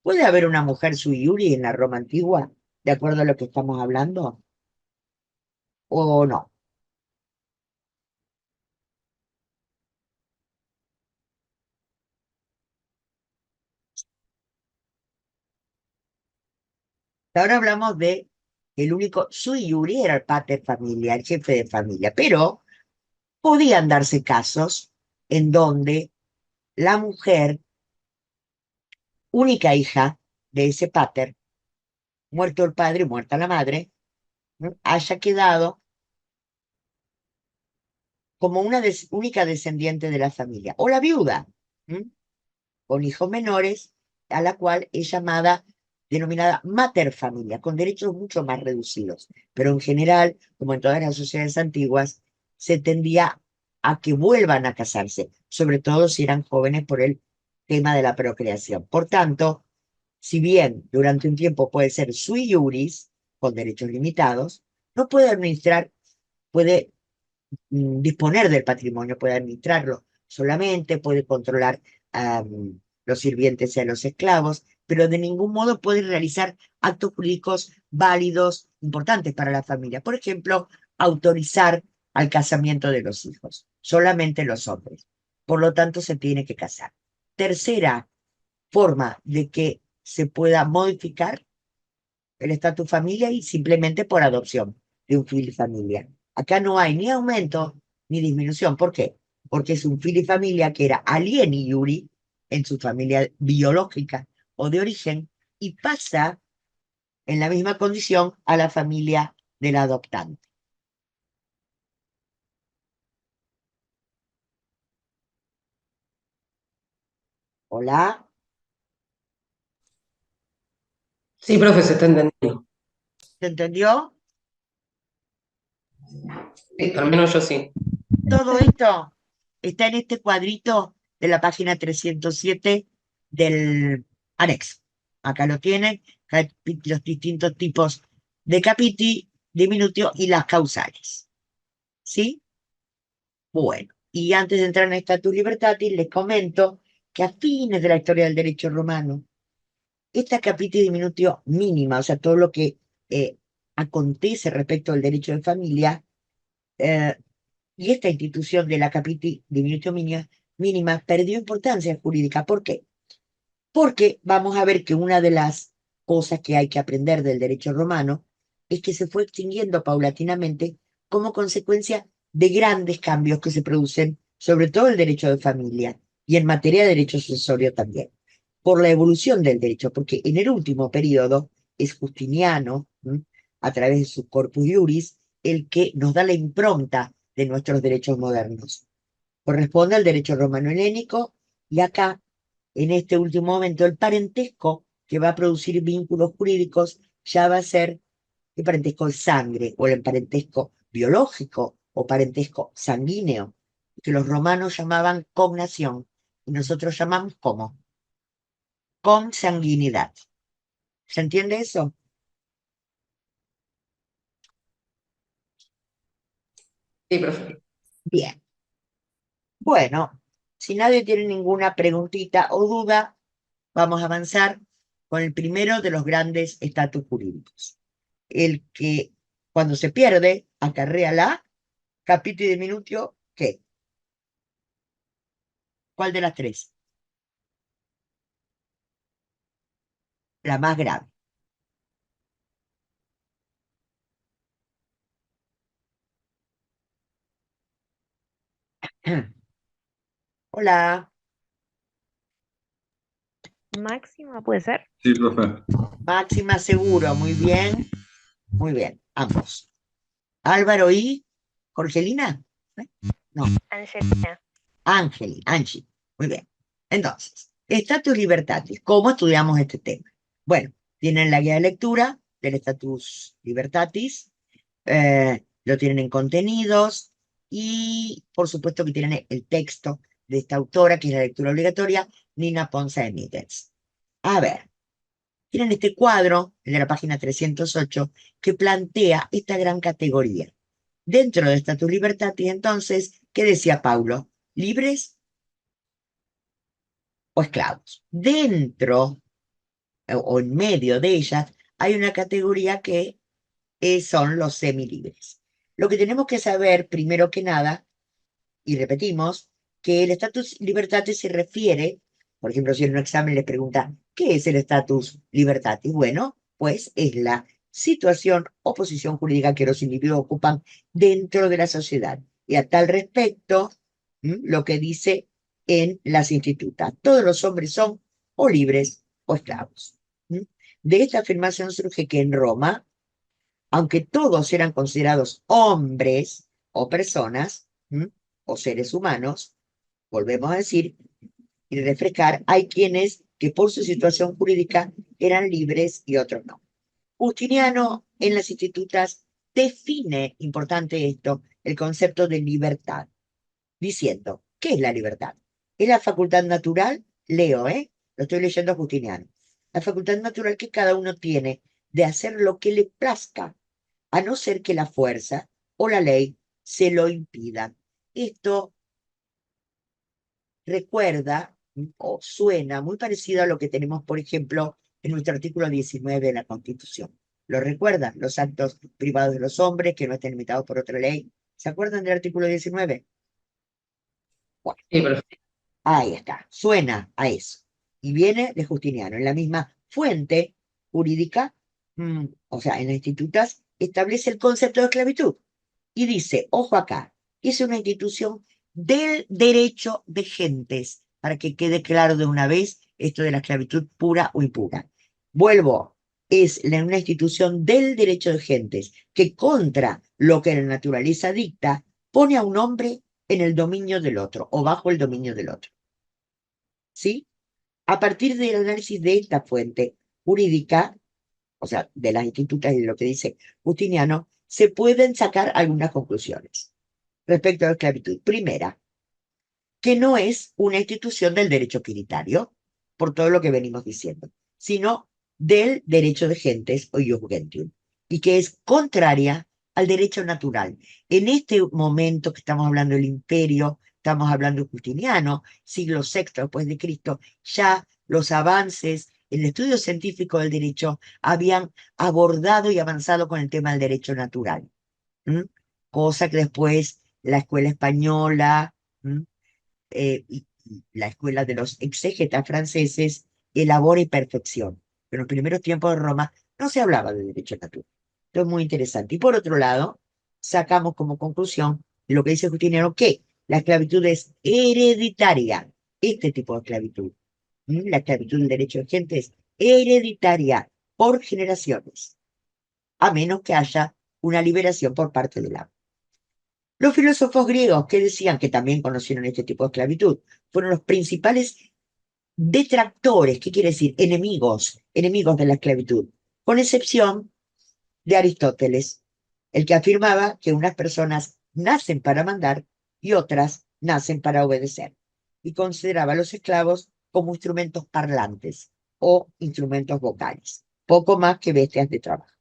¿Puede haber una mujer sui iuris en la Roma antigua, de acuerdo a lo que estamos hablando? ¿O no? Ahora hablamos de el único sui iuris era el pater familia, el jefe de familia, pero podían darse casos en donde la mujer, única hija de ese pater, muerto el padre y muerta la madre, ¿no?, haya quedado como una única descendiente de la familia, o la viuda, ¿m?, con hijos menores, a la cual es llamada, denominada mater familia, con derechos mucho más reducidos. Pero en general, como en todas las sociedades antiguas, se tendía a que vuelvan a casarse, sobre todo si eran jóvenes por el tema de la procreación. Por tanto, si bien durante un tiempo puede ser sui iuris, con derechos limitados, no puede administrar, puede disponer del patrimonio, puede administrarlo solamente, puede controlar a los sirvientes y a los esclavos, pero de ningún modo puede realizar actos jurídicos válidos, importantes para la familia. Por ejemplo, autorizar al casamiento de los hijos, solamente los hombres. Por lo tanto, se tiene que casar. Tercera forma de que se pueda modificar el estatus familia y simplemente por adopción de un filifamilia. Acá no hay ni aumento ni disminución. ¿Por qué? Porque es un filifamilia que era alieni iuri en su familia biológica o de origen y pasa en la misma condición a la familia del adoptante. Hola, Sí, profe, se está entendiendo. ¿se entendió? Sí, al menos yo sí. Todo esto está en este cuadrito de la página 307 del anexo. Acá lo tienen, los distintos tipos de capiti, diminutio y las causales. ¿Sí? Bueno, y antes de entrar en Status Libertatis, les comento que a fines de la historia del derecho romano, esta capiti diminutio mínima, o sea, todo lo que acontece respecto al derecho de familia, eh, y esta institución de la capiti diminutio mínima perdió importancia jurídica. ¿Por qué? Porque vamos a ver que una de las cosas que hay que aprender del derecho romano es que se fue extinguiendo paulatinamente como consecuencia de grandes cambios que se producen, sobre todo el derecho de familia y en materia de derecho sucesorio también, por la evolución del derecho, porque en el último periodo es Justiniano, a través de su Corpus Iuris, el que nos da la impronta de nuestros derechos modernos. Corresponde al derecho romano-helénico y acá, en este último momento, el parentesco que va a producir vínculos jurídicos ya va a ser el parentesco de sangre o el parentesco biológico o parentesco sanguíneo, que los romanos llamaban cognación y nosotros llamamos como consanguinidad. ¿Se entiende eso? Sí, profe. Bien. Bueno, si nadie tiene ninguna preguntita o duda, vamos a avanzar con el primero de los grandes estatus jurídicos. El que cuando se pierde acarrea la capítulo y diminutio, ¿qué? ¿Cuál de las tres? La más grave. Hola, Máxima puede ser. Sí, profe. Máxima seguro, muy bien, ambos. Álvaro y Jorgelina, ¿eh? No, Angelina. Angie, muy bien. Entonces, Status Libertatis, ¿cómo estudiamos este tema? Bueno, tienen la guía de lectura del Status Libertatis, lo tienen en contenidos y por supuesto que tienen el texto de esta autora, que es la lectura obligatoria, Nina Ponce de Mittens. A ver, tienen este cuadro, el de la página 308, que plantea esta gran categoría. Dentro de Status Libertatis, entonces, ¿qué decía Paulo? ¿Libres o esclavos? Dentro o en medio de ellas hay una categoría que son los semilibres. Lo que tenemos que saber, primero que nada, y repetimos, que el status libertatis se refiere, por ejemplo, si en un examen les pregunta, ¿qué es el status libertatis? Bueno, pues es la situación o posición jurídica que los individuos ocupan dentro de la sociedad. Y a tal respecto, lo que dice en las institutas, todos los hombres son o libres o esclavos. De esta afirmación surge que en Roma, aunque todos eran considerados hombres o personas, o seres humanos, volvemos a decir y refrescar, hay quienes que por su situación jurídica eran libres y otros no. Justiniano en las institutas define, importante esto, el concepto de libertad, diciendo, ¿qué es la libertad? Es la facultad natural, leo, lo estoy leyendo a Justiniano, la facultad natural que cada uno tiene de hacer lo que le plazca, a no ser que la fuerza o la ley se lo impidan. Esto recuerda o suena muy parecido a lo que tenemos, por ejemplo, en nuestro artículo 19 de la Constitución. ¿Lo recuerdan? Los actos privados de los hombres que no estén limitados por otra ley. ¿Se acuerdan del artículo 19? Bueno, Sí, profe. ahí está, suena a eso. Y viene de Justiniano, en la misma fuente jurídica o sea, en las institutas, establece el concepto de esclavitud y dice, ojo acá, es una institución del derecho de gentes, para que quede claro de una vez esto de la esclavitud pura o impura. Vuelvo, es una institución del derecho de gentes que contra lo que la naturaleza dicta, pone a un hombre en el dominio del otro o bajo el dominio del otro. ¿Sí? A partir del análisis de esta fuente jurídica, o sea, de las institutas y de lo que dice Justiniano, se pueden sacar algunas conclusiones respecto a la esclavitud. Primera, que no es una institución del derecho trinitario, por todo lo que venimos diciendo, sino del derecho de gentes o ius gentium, y que es contraria al derecho natural. En este momento que estamos hablando del imperio, estamos hablando de Justiniano, siglo VI después de Cristo, ya los avances en el estudio científico del derecho habían abordado y avanzado con el tema del derecho natural. ¿Mm? Cosa que después la escuela española, y la escuela de los exégetas franceses elabora y perfecciona. Pero en los primeros tiempos de Roma no se hablaba de derecho natural. Esto es muy interesante. Y por otro lado, sacamos como conclusión lo que dice Justiniano, que la esclavitud es hereditaria. Este tipo de esclavitud, la esclavitud del derecho de gente, es hereditaria por generaciones, a menos que haya una liberación por parte del amo. Los filósofos griegos que decían que también conocieron este tipo de esclavitud fueron los principales detractores, ¿qué quiere decir? Enemigos de la esclavitud, con excepción de Aristóteles, el que afirmaba que unas personas nacen para mandar y otras nacen para obedecer, y consideraba a los esclavos como instrumentos parlantes o instrumentos vocales, poco más que bestias de trabajo.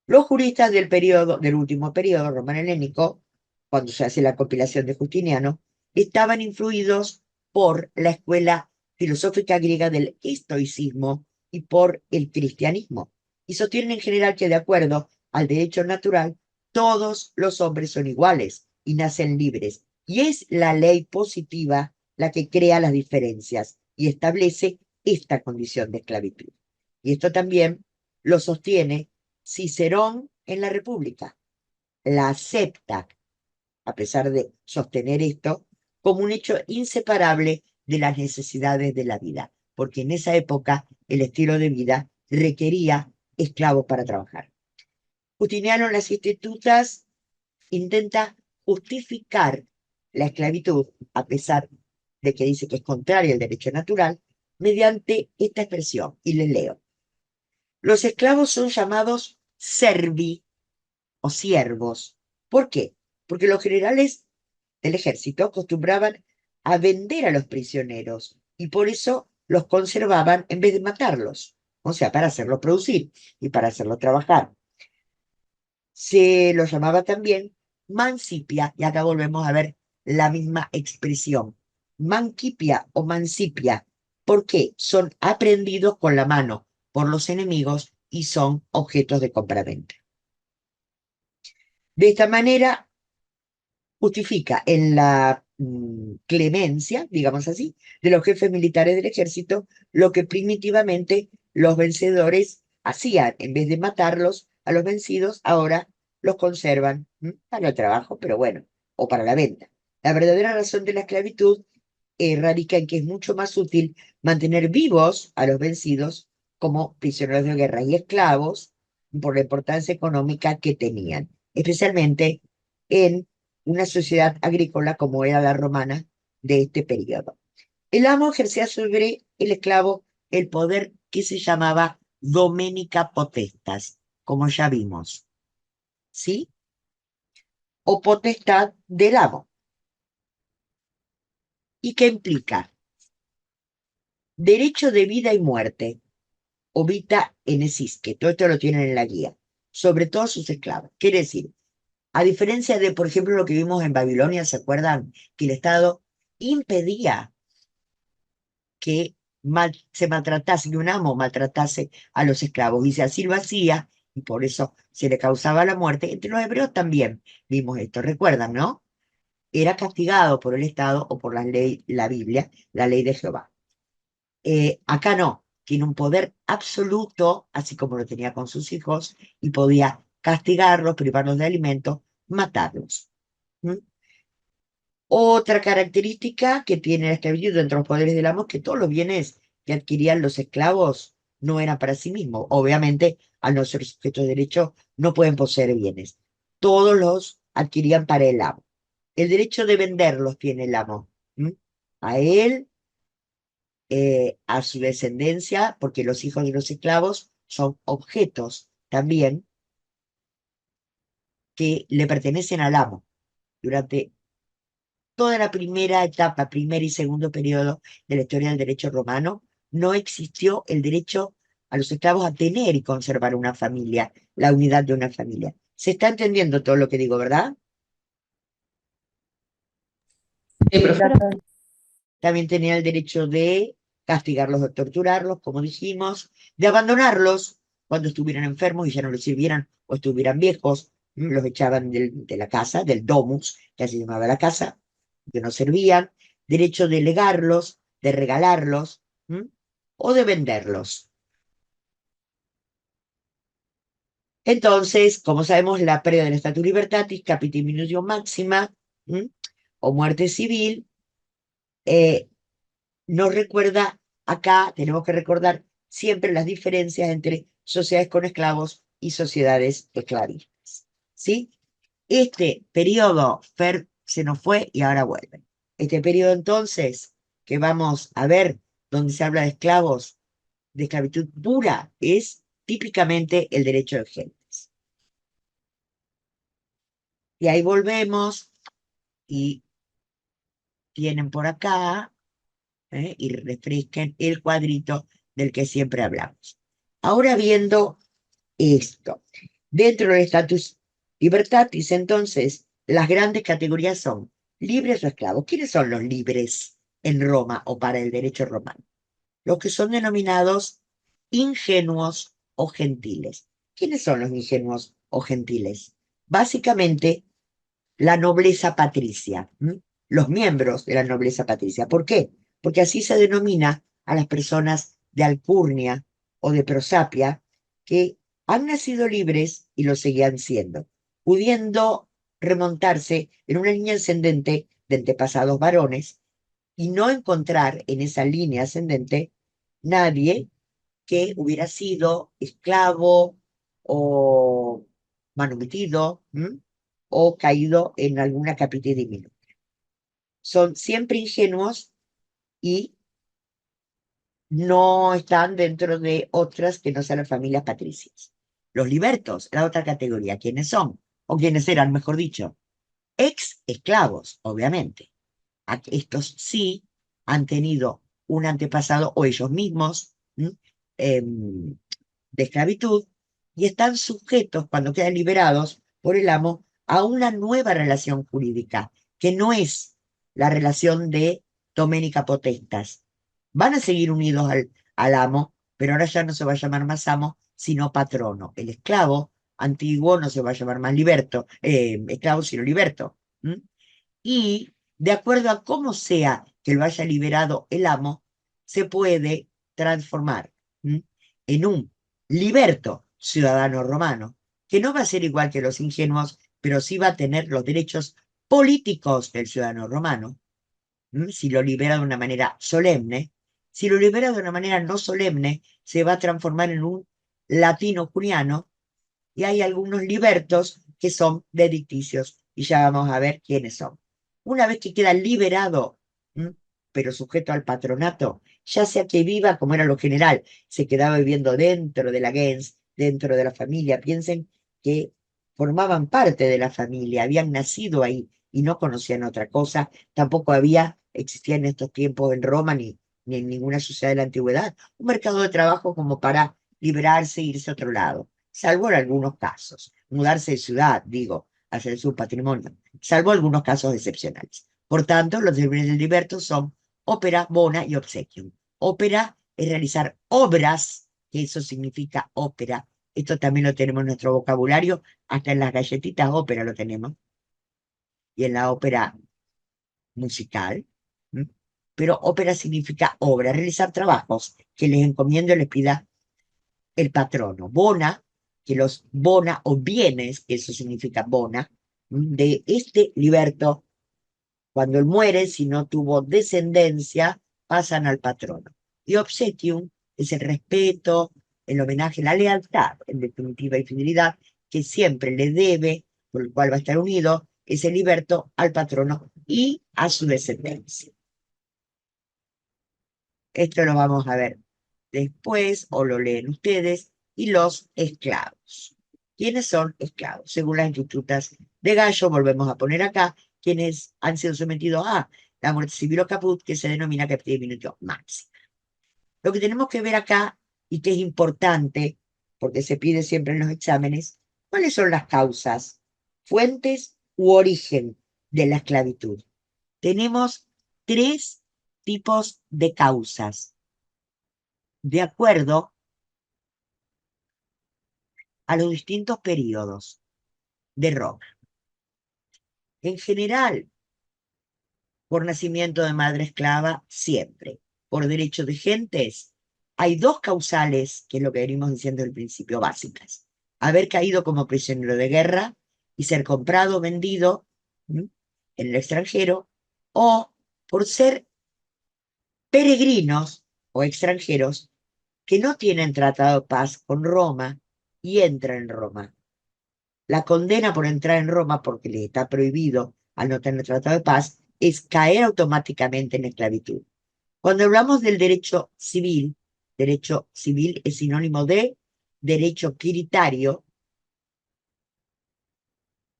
Los juristas del último periodo romano-helénico, cuando se hace la compilación de Justiniano, estaban influidos por la escuela filosófica griega del estoicismo y por el cristianismo, y sostienen en general que de acuerdo al derecho natural, todos los hombres son iguales y nacen libres, y es la ley positiva la que crea las diferencias y establece esta condición de esclavitud. Y esto también lo sostiene Cicerón en la República. La acepta, a pesar de sostener esto, como un hecho inseparable de las necesidades de la vida, porque en esa época el estilo de vida requería esclavos para trabajar. Justiniano en las institutas intenta justificar la esclavitud, a pesar de que dice que es contraria al derecho natural, mediante esta expresión, y les leo. Los esclavos son llamados servi o siervos. ¿Por qué? Porque los generales del ejército acostumbraban a vender a los prisioneros y por eso los conservaban en vez de matarlos, o sea, para hacerlos producir y para hacerlos trabajar. Se lo llamaba también mancipia, y acá volvemos a ver la misma expresión, manquipia o mancipia. ¿Por qué? Son aprendidos con la mano por los enemigos y son objetos de compraventa. De esta manera, justifica en la clemencia, digamos así, de los jefes militares del ejército, lo que primitivamente los vencedores hacían. En vez de matarlos a los vencidos, ahora los conservan para el trabajo, pero bueno, o para la venta. La verdadera razón de la esclavitud radica en que es mucho más útil mantener vivos a los vencidos como prisioneros de guerra y esclavos por la importancia económica que tenían, especialmente en una sociedad agrícola como era la romana de este periodo. El amo ejercía sobre el esclavo el poder que se llamaba domenica potestas, como ya vimos, ¿sí? O potestad del amo. ¿Y qué implica? Derecho de vida y muerte, o vita enesisque, todo esto lo tienen en la guía, sobre todos sus esclavos. Quiere decir, a diferencia de, por ejemplo, lo que vimos en Babilonia, ¿se acuerdan? Que el Estado impedía que se maltratase, que un amo maltratase a los esclavos, y si así lo hacía, y por eso se le causaba la muerte. Entre los hebreos también vimos esto, recuerdan, ¿no? Era castigado por el Estado o por la ley, la Biblia, la ley de Jehová. Acá no, tiene un poder absoluto, así como lo tenía con sus hijos, y podía castigarlos, privarlos de alimento, matarlos. ¿Mm? Otra característica que tiene la esclavitud dentro de los poderes del amo es que todos los bienes que adquirían los esclavos no eran para sí mismos. Obviamente, al no ser sujetos de derecho, no pueden poseer bienes. Todos los adquirían para el amo. El derecho de venderlos tiene el amo. ¿Mm? A él, a su descendencia, porque los hijos de los esclavos son objetos también que le pertenecen al amo. Durante toda la primera etapa, primer y segundo periodo de la historia del derecho romano, no existió el derecho a los esclavos a tener y conservar una familia, la unidad de una familia. ¿Se está entendiendo todo lo que digo, verdad? Sí, profe. Profe. También tenía el derecho de castigarlos o torturarlos, como dijimos, de abandonarlos cuando estuvieran enfermos y ya no les sirvieran o estuvieran viejos, los echaban de la casa, del domus, que así se llamaba la casa, que no servían, derecho de legarlos, de regalarlos, o de venderlos. Entonces, como sabemos, la pérdida de la status libertatis, capiti minutio máxima, o muerte civil, nos recuerda, acá tenemos que recordar siempre las diferencias entre sociedades con esclavos y sociedades esclavistas. ¿Sí? Este periodo, Fer, se nos fue y ahora vuelve. Este periodo entonces, que vamos a ver, donde se habla de esclavos, de esclavitud pura, es típicamente el derecho de gentes. Y ahí volvemos y tienen por acá, y refresquen el cuadrito del que siempre hablamos. Ahora viendo esto, dentro del status libertatis, entonces, las grandes categorías son libres o esclavos. ¿Quiénes son los libres en Roma o para el derecho romano? Los que son denominados ingenuos o gentiles. ¿Quiénes son los ingenuos o gentiles? Básicamente, la nobleza patricia, los miembros de la nobleza patricia. ¿Por qué? Porque así se denomina a las personas de alcurnia o de prosapia que han nacido libres y lo seguían siendo, pudiendo remontarse en una línea ascendente de antepasados varones y no encontrar en esa línea ascendente nadie que hubiera sido esclavo o manumitido, o caído en alguna capilla diminuta. Son siempre ingenuos y no están dentro de otras que no sean las familias patricias. Los libertos, la otra categoría, ¿quiénes son? O quiénes eran, mejor dicho, ex esclavos, obviamente. Estos sí han tenido un antepasado o ellos mismos de esclavitud y están sujetos, cuando quedan liberados por el amo, a una nueva relación jurídica, que no es la relación de doménica potestas. Van a seguir unidos al amo, pero ahora ya no se va a llamar más amo, sino patrono. El esclavo antiguo no se va a llamar más liberto, esclavo, sino liberto. Y de acuerdo a cómo sea que lo haya liberado el amo, se puede transformar en un liberto ciudadano romano, que no va a ser igual que los ingenuos, pero sí va a tener los derechos políticos del ciudadano romano, si lo libera de una manera solemne. Si lo libera de una manera no solemne, se va a transformar en un latino juniano, y hay algunos libertos que son dedicticios, y ya vamos a ver quiénes son. Una vez que queda liberado, pero sujeto al patronato, ya sea que viva como era lo general, se quedaba viviendo dentro de la gens, dentro de la familia. Piensen que formaban parte de la familia, habían nacido ahí y no conocían otra cosa. Tampoco existía en estos tiempos en Roma ni en ninguna sociedad de la antigüedad un mercado de trabajo como para liberarse e irse a otro lado, salvo en algunos casos. Mudarse de ciudad, digo, hacer su patrimonio, salvo algunos casos excepcionales. Por tanto, los deberes del liberto son ópera, bona y obsequium. Ópera es realizar obras, que eso significa ópera. Esto también lo tenemos en nuestro vocabulario, hasta en las galletitas ópera lo tenemos, y en la ópera musical. pero ópera significa obra, realizar trabajos que les encomiendo y les pida el patrono. Bona, que los bona o bienes, eso significa bona, de este liberto, cuando él muere, si no tuvo descendencia, pasan al patrono. Y obsequium es el respeto, el homenaje, la lealtad, en definitiva, y fidelidad que siempre le debe, por el cual va a estar unido, ese liberto al patrono y a su descendencia. Esto lo vamos a ver después, o lo leen ustedes, y los esclavos. ¿Quiénes son esclavos? Según las institutas de Gallo, volvemos a poner acá, quienes han sido sometidos a la muerte civil o caput, que se denomina captividad minuto máxima. Lo que tenemos que ver acá, y que es importante, porque se pide siempre en los exámenes, ¿cuáles son las causas, fuentes u origen de la esclavitud? Tenemos tres tipos de causas, de acuerdo a los distintos periodos de Roma. En general, por nacimiento de madre esclava, siempre. Por derecho de gentes, hay dos causales, que es lo que venimos diciendo al principio, básicas. Haber caído como prisionero de guerra y ser comprado o vendido en el extranjero, o por ser peregrinos o extranjeros que no tienen tratado de paz con Roma y entran en Roma. La condena por entrar en Roma, porque les está prohibido al no tener tratado de paz, es caer automáticamente en esclavitud. Cuando hablamos del derecho civil es sinónimo de derecho quiritario.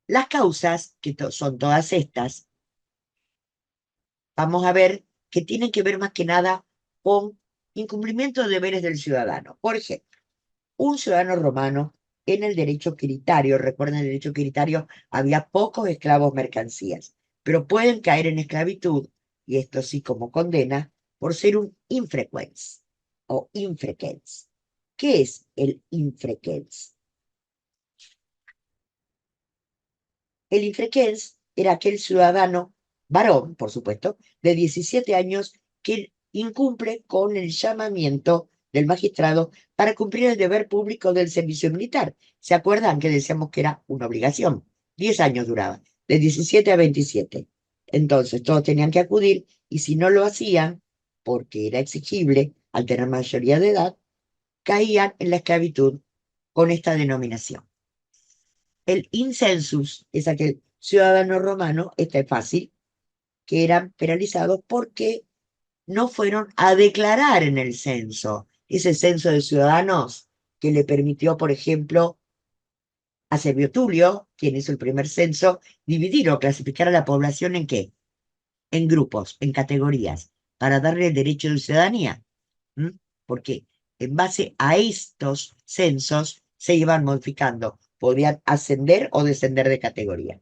Las causas, que son todas estas, vamos a ver que tienen que ver más que nada con incumplimiento de deberes del ciudadano. Por ejemplo, un ciudadano romano en el derecho quiritario, recuerden, el derecho quiritario había pocos esclavos mercancías, pero pueden caer en esclavitud, y esto sí como condena, por ser un infrequens o infrequens. ¿Qué es el infrequens? El infrequens era aquel ciudadano, varón, por supuesto, de 17 años que incumple con el llamamiento del magistrado para cumplir el deber público del servicio militar. ¿Se acuerdan que decíamos que era una obligación? 10 años duraba, de 17 a 27. Entonces todos tenían que acudir, y si no lo hacían, porque era exigible al tener mayoría de edad, caían en la esclavitud con esta denominación. El incensus es aquel ciudadano romano, este es fácil, que eran penalizados porque no fueron a declarar en el censo. Ese censo de ciudadanos que le permitió, por ejemplo, a Servio Tulio, quien hizo el primer censo, dividir o clasificar a la población ¿en qué? En grupos, en categorías, para darle el derecho de ciudadanía. Porque en base a estos censos se iban modificando, podían ascender o descender de categoría.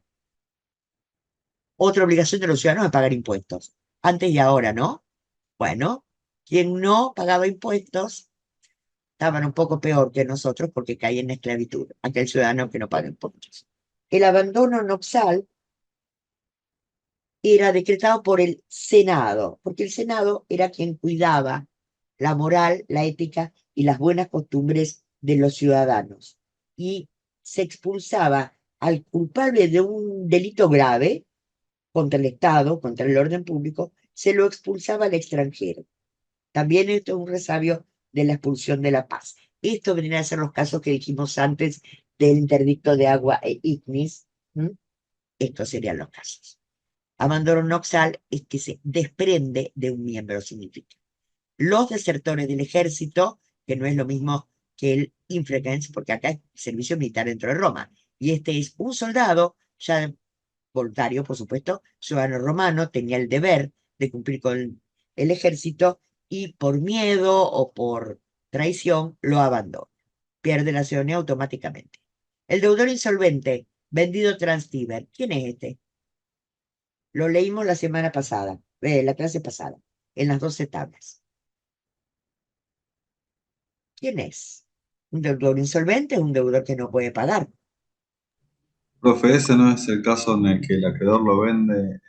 Otra obligación de los ciudadanos es pagar impuestos, antes y ahora, ¿no? Bueno, quien no pagaba impuestos estaban un poco peor que nosotros porque caía en esclavitud, aquel ciudadano que no paga impuestos. El abandono nupcial era decretado por el Senado, porque el Senado era quien cuidaba la moral, la ética y las buenas costumbres de los ciudadanos. Y se expulsaba al culpable de un delito grave contra el Estado, contra el orden público, se lo expulsaba al extranjero. También esto es un resabio de la expulsión de la paz. Esto vendrían a ser los casos que dijimos antes del interdicto de agua e ignis. Estos serían los casos. Abandono nupcial es que se desprende de un miembro, significa. Los desertores del ejército, que no es lo mismo que el infrequens, porque acá es servicio militar dentro de Roma, y este es un soldado, ya voluntario, por supuesto, ciudadano romano, tenía el deber de cumplir con el ejército, y por miedo o por traición lo abandona. Pierde la ciudadanía automáticamente. El deudor insolvente, vendido transtiber. ¿Quién es este? Lo leímos la semana pasada, la clase pasada, en las 12 tablas. ¿Quién es? Un deudor insolvente es un deudor que no puede pagar. Profe, ese no es el caso en el que el acreedor lo vende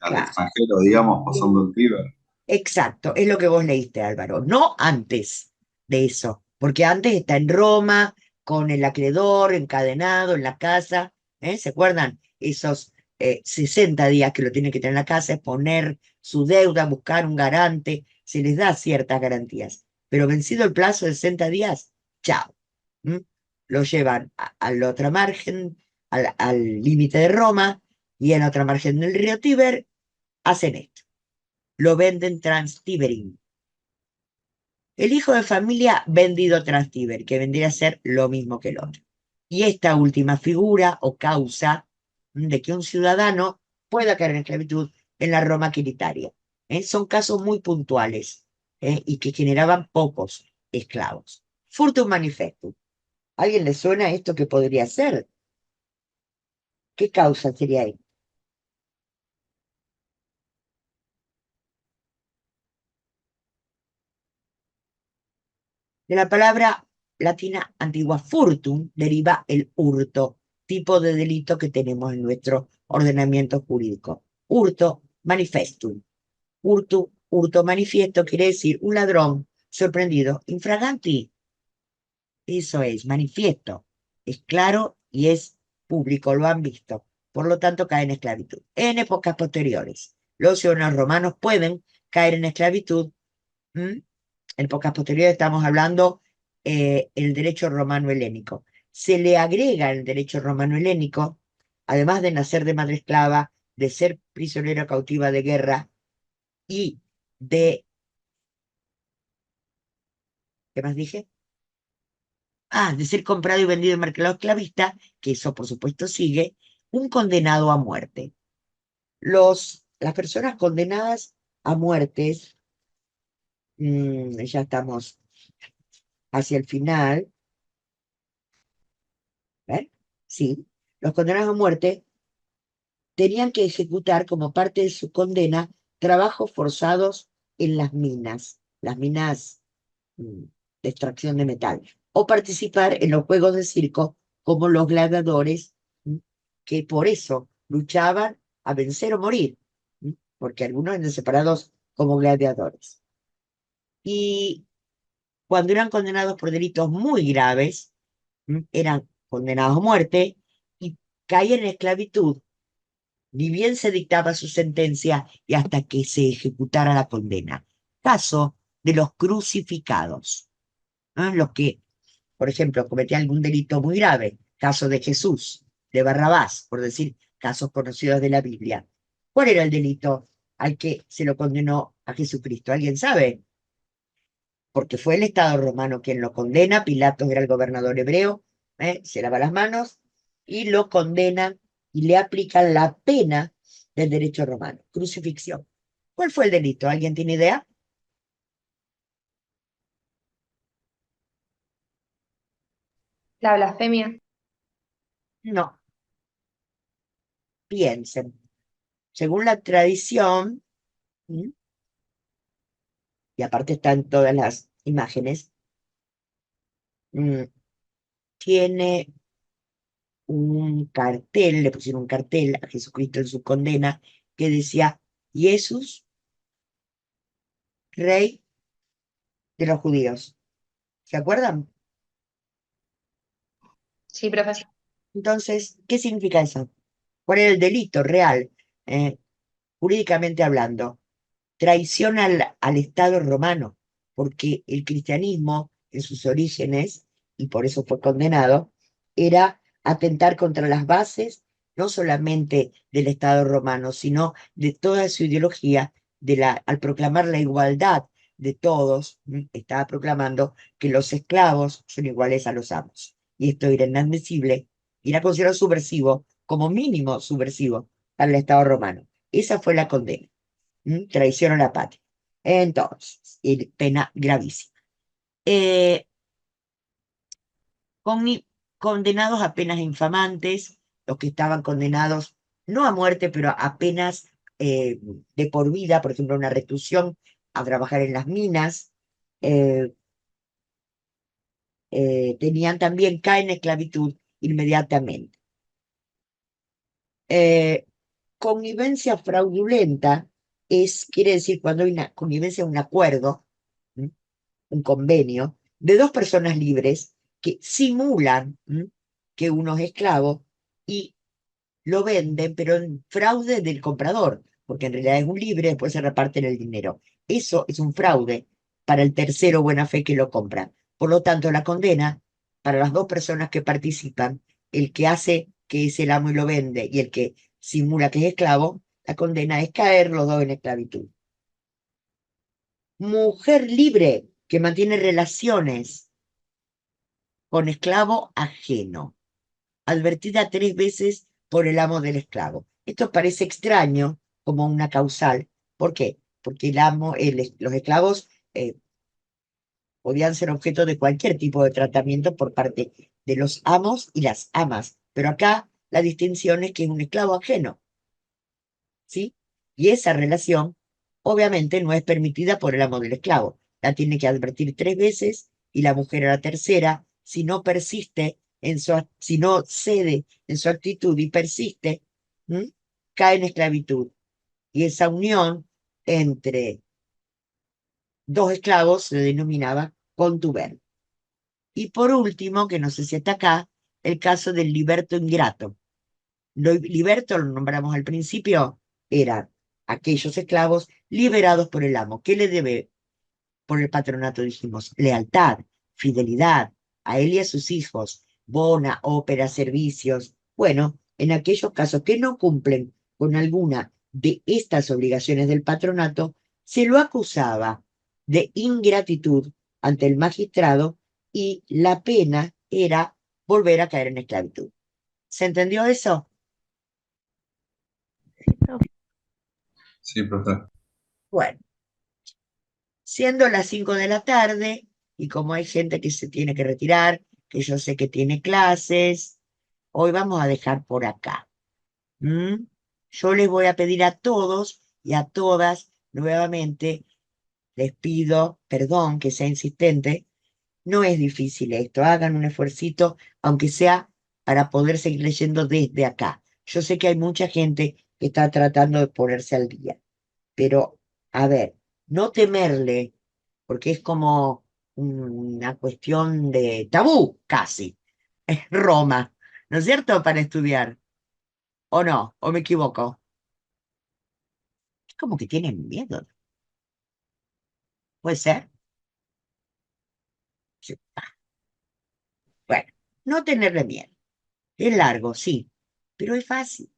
al Claro. extranjero, digamos, pasando el Tíber. Exacto, es lo que vos leíste, Álvaro. No antes de eso, porque antes está en Roma, con el acreedor encadenado en la casa. ¿Se acuerdan? Esos 60 días que lo tiene que tener en la casa, es poner su deuda, buscar un garante, se les da ciertas garantías. Pero vencido el plazo de 60 días, chao. ¿Mm? Lo llevan a la otra margen, al límite de Roma, y en la otra margen del río Tíber hacen esto. Lo venden Transtiberin. El hijo de familia vendido Transtiber, que vendría a ser lo mismo que el otro. Y esta última figura o causa de que un ciudadano pueda caer en esclavitud en la Roma quiritaria. Son casos muy puntuales y que generaban pocos esclavos. Furtum manifestum. ¿A alguien le suena esto que podría ser? ¿Qué causa sería ahí? De la palabra latina antigua furtum deriva el hurto, tipo de delito que tenemos en nuestro ordenamiento jurídico. Hurto manifestum. Hurto manifiesto quiere decir un ladrón sorprendido infraganti. Eso es, manifiesto. Es claro y es público, lo han visto. Por lo tanto, cae en esclavitud. En épocas posteriores, los ciudadanos romanos pueden caer en esclavitud. En épocas posteriores estamos hablando el derecho romano helénico. Se le agrega el derecho romano helénico, además de nacer de madre esclava, de ser prisionero cautiva de guerra y de, ¿qué más dije? De ser comprado y vendido en mercado esclavista, que eso por supuesto sigue, un condenado a muerte. Las personas condenadas a muertes, ya estamos hacia el final, ¿eh? Sí, los condenados a muerte tenían que ejecutar como parte de su condena trabajos forzados en las minas de extracción de metal, o participar en los juegos de circo como los gladiadores, que por eso luchaban a vencer o morir, porque algunos eran separados como gladiadores. Y cuando eran condenados por delitos muy graves, eran condenados a muerte y caían en esclavitud, ni bien se dictaba su sentencia y hasta que se ejecutara la condena. Caso de los crucificados, los que, por ejemplo, cometían algún delito muy grave, caso de Jesús, de Barrabás, por decir casos conocidos de la Biblia. ¿Cuál era el delito al que se lo condenó a Jesucristo? ¿Alguien sabe? Porque fue el Estado romano quien lo condena. Pilatos era el gobernador hebreo, se lava las manos y lo condenan y le aplican la pena del derecho romano, crucifixión. ¿Cuál fue el delito? ¿Alguien tiene idea? La blasfemia. No, piensen. Según la tradición, y aparte están todas las imágenes, tiene un cartel, le pusieron un cartel a Jesucristo en su condena que decía: Jesús, Rey de los judíos. ¿Se acuerdan? Sí, profesor. Entonces, ¿qué significa eso? ¿Cuál era el delito real, jurídicamente hablando? Traición al Estado romano, porque el cristianismo en sus orígenes, y por eso fue condenado, era atentar contra las bases no solamente del Estado romano, sino de toda su ideología, al proclamar la igualdad de todos, estaba proclamando que los esclavos son iguales a los amos. Y esto era inadmisible, y era considerado subversivo, como mínimo subversivo, para el Estado romano. Esa fue la condena. Traición a la patria. Entonces, pena gravísima. Eh, condenados a penas infamantes, los que estaban condenados no a muerte, pero a penas de por vida, por ejemplo, una reclusión a trabajar en las minas, eh, tenían también, caen en esclavitud inmediatamente. Connivencia fraudulenta quiere decir cuando hay una convivencia, un acuerdo, ¿m? Un convenio, de dos personas libres que simulan, que uno es esclavo y lo venden, pero en fraude del comprador, porque en realidad es un libre, después se reparten el dinero. Eso es un fraude para el tercero buena fe que lo compra. Por lo tanto, la condena para las dos personas que participan, el que hace que es el amo y lo vende y el que simula que es esclavo, la condena es caer los dos en esclavitud. Mujer libre que mantiene relaciones con esclavo ajeno, advertida 3 veces por el amo del esclavo. Esto parece extraño como una causal. ¿Por qué? Porque el amo, los esclavos podían ser objeto de cualquier tipo de tratamiento por parte de los amos y las amas. Pero acá la distinción es que es un esclavo ajeno, ¿sí? Y esa relación, obviamente, no es permitida por el amo del esclavo. La tiene que advertir 3 veces y la mujer a la tercera, si no persiste si no cede en su actitud y persiste, ¿m? Cae en esclavitud. Y esa unión entre dos esclavos se denominaba contuber. Y por último, que no sé si está acá, el caso del liberto ingrato. Liberto, lo nombramos al principio, eran aquellos esclavos liberados por el amo. ¿Qué le debe por el patronato? Dijimos, lealtad, fidelidad a él y a sus hijos, bona, ópera, servicios. Bueno, en aquellos casos que no cumplen con alguna de estas obligaciones del patronato, se lo acusaba de ingratitud ante el magistrado y la pena era volver a caer en esclavitud. ¿Se entendió eso? Sí, profe. Bueno, siendo las 5 de la tarde, y como hay gente que se tiene que retirar, que yo sé que tiene clases, hoy vamos a dejar por acá. ¿Mm? Yo les voy a pedir a todos y a todas, nuevamente, les pido perdón que sea insistente, no es difícil esto, hagan un esfuercito, aunque sea para poder seguir leyendo desde acá. Yo sé que hay mucha gente que está tratando de ponerse al día, pero a ver, no temerle, porque es como una cuestión de tabú casi, es Roma, ¿no es cierto? Para estudiar, ¿o no? ¿O me equivoco? Es como que tienen miedo, ¿puede ser? Sí. Bueno, no tenerle miedo. Es largo, sí, pero es fácil.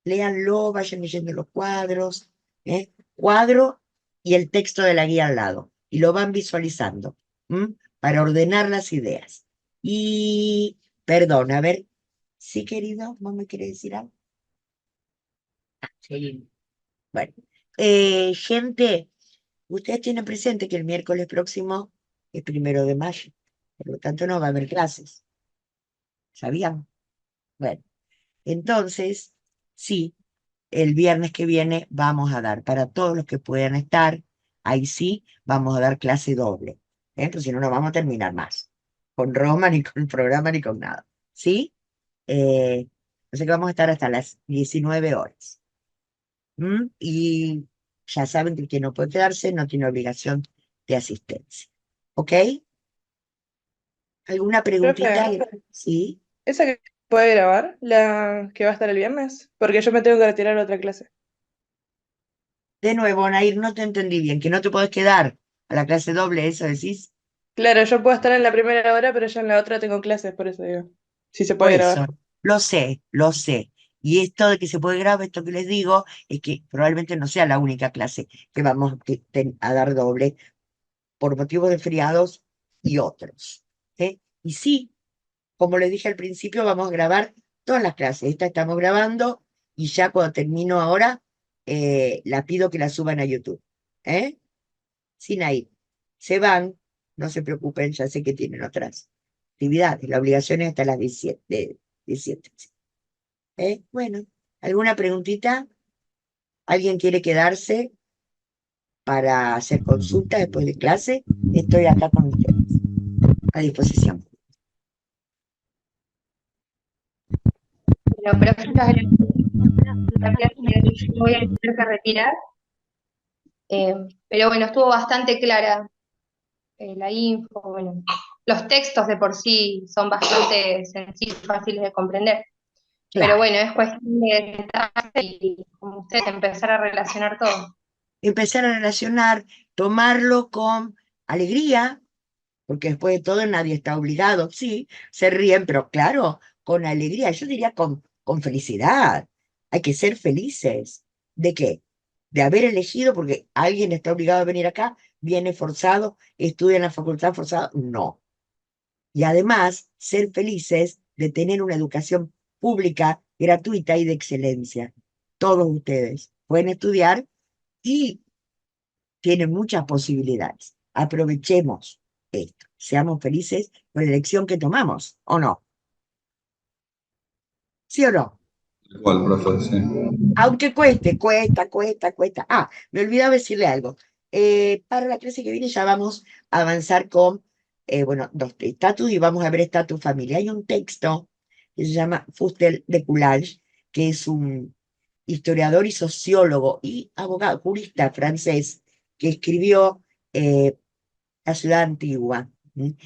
Léanlo, vayan leyendo los cuadros, ¿eh? Cuadro y el texto de la guía al lado, y lo van visualizando, ¿m? Para ordenar las ideas. Y, perdón, a ver, sí, querido, ¿no me quiere decir algo? Sí. Bueno, gente, ustedes tienen presente que el miércoles próximo es 1 de mayo, por lo tanto no va a haber clases, ¿sabían? Bueno, entonces, sí. El viernes que viene vamos a dar para todos los que puedan estar, ahí sí, vamos a dar clase doble, pues si no, no vamos a terminar más, con Roma, ni con el programa, ni con nada, ¿sí? Así que vamos a estar hasta las 19 horas. Y ya saben que el que no puede quedarse no tiene obligación de asistencia, ¿ok? ¿Alguna preguntita? Profe, Sí. ¿esa que puede grabar, la que va a estar el viernes? Porque yo me tengo que retirar a otra clase. De nuevo, Nair, no te entendí bien, que no te podés quedar a la clase doble, ¿eso decís? Claro, yo puedo estar en la primera hora, pero ya en la otra tengo clases, por eso digo. Si se Por puede eso, grabar. lo sé, lo sé. Y esto de que se puede grabar, esto que les digo, es que probablemente no sea la única clase que vamos a dar doble por motivos de feriados y otros. Y sí, como les dije al principio, vamos a grabar todas las clases. Esta estamos grabando y ya cuando termino ahora, la pido que la suban a YouTube. ¿Eh? Sin ahí. Se van, no se preocupen, ya sé que tienen otras actividades. La obligación es hasta las 17. Bueno, ¿alguna preguntita? ¿Alguien quiere quedarse para hacer consulta después de clase? Estoy acá con ustedes, a disposición. Pero, profe, me voy a tener que retirar. Eh, pero bueno, estuvo bastante clara la info, bueno, los textos de por sí son bastante sencillos, fáciles de comprender, pero Claro, bueno, es cuestión de sentarse y como ustedes empezar a relacionar todo. empezar a relacionar, tomarlo con alegría, porque después de todo nadie está obligado, sí, se ríen, pero claro, con alegría, yo diría con felicidad. Hay que ser felices. ¿De qué? De haber elegido, porque alguien está obligado a venir acá, viene forzado, estudia en la facultad forzado, no. Y además, ser felices de tener una educación pública, gratuita y de excelencia. Todos ustedes pueden estudiar y tienen muchas posibilidades. Aprovechemos esto. Seamos felices con la elección que tomamos, ¿o no? ¿Sí o no? Igual, profe, sí. Aunque cuesta. Ah, me olvidaba decirle algo. Para la clase que viene ya vamos a avanzar con, bueno, dos estatus y vamos a ver estatus familia. Hay un texto que se llama Fustel de Coulage, que es un historiador y sociólogo y abogado, jurista francés, que escribió la ciudad antigua,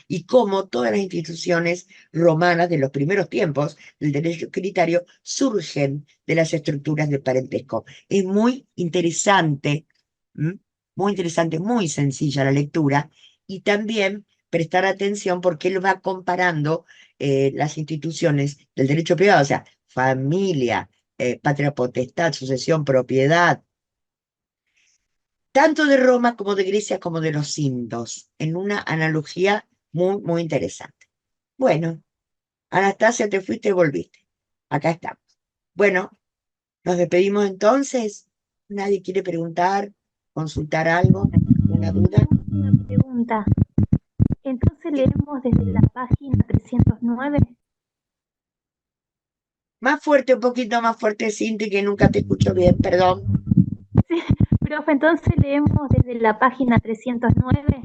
y cómo todas las instituciones romanas de los primeros tiempos del derecho escritario surgen de las estructuras de parentesco. Es ¿m? Muy interesante, muy sencilla la lectura, y también prestar atención porque él va comparando las instituciones del derecho privado, o sea, familia, patria potestad, sucesión, propiedad, tanto de Roma como de Grecia como de los indos, en una analogía muy, muy interesante. Bueno, Anastasia, te fuiste y volviste. Acá estamos. Bueno, nos despedimos entonces. ¿Nadie quiere preguntar, consultar algo, una duda? Una pregunta. Entonces Sí. leemos desde la página 309. Más fuerte, un poquito más fuerte, Cinti, que nunca te escucho bien, perdón. Sí, profe, entonces leemos desde la página 309.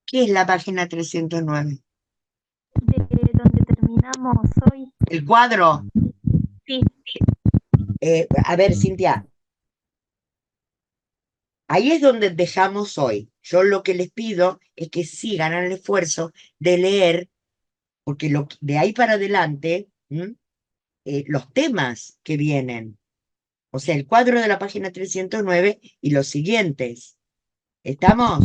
¿Qué es la página 309? De donde terminamos hoy. El cuadro. Sí, A ver, Cintia, ahí es donde dejamos hoy. Yo lo que les pido es que sigan el esfuerzo de leer, porque de ahí para adelante, los temas que vienen, o sea, el cuadro de la página 309 y los siguientes. ¿Estamos?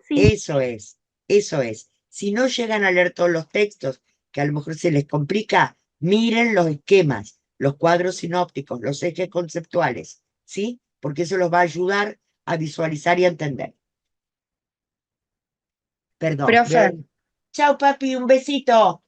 sí. Eso es, eso es. Si no llegan a leer todos los textos, que a lo mejor se les complica, miren los esquemas, los cuadros sinópticos, los ejes conceptuales, ¿sí? Porque eso los va a ayudar a visualizar y a entender. Perdón. Profe, Chao, papi, un besito.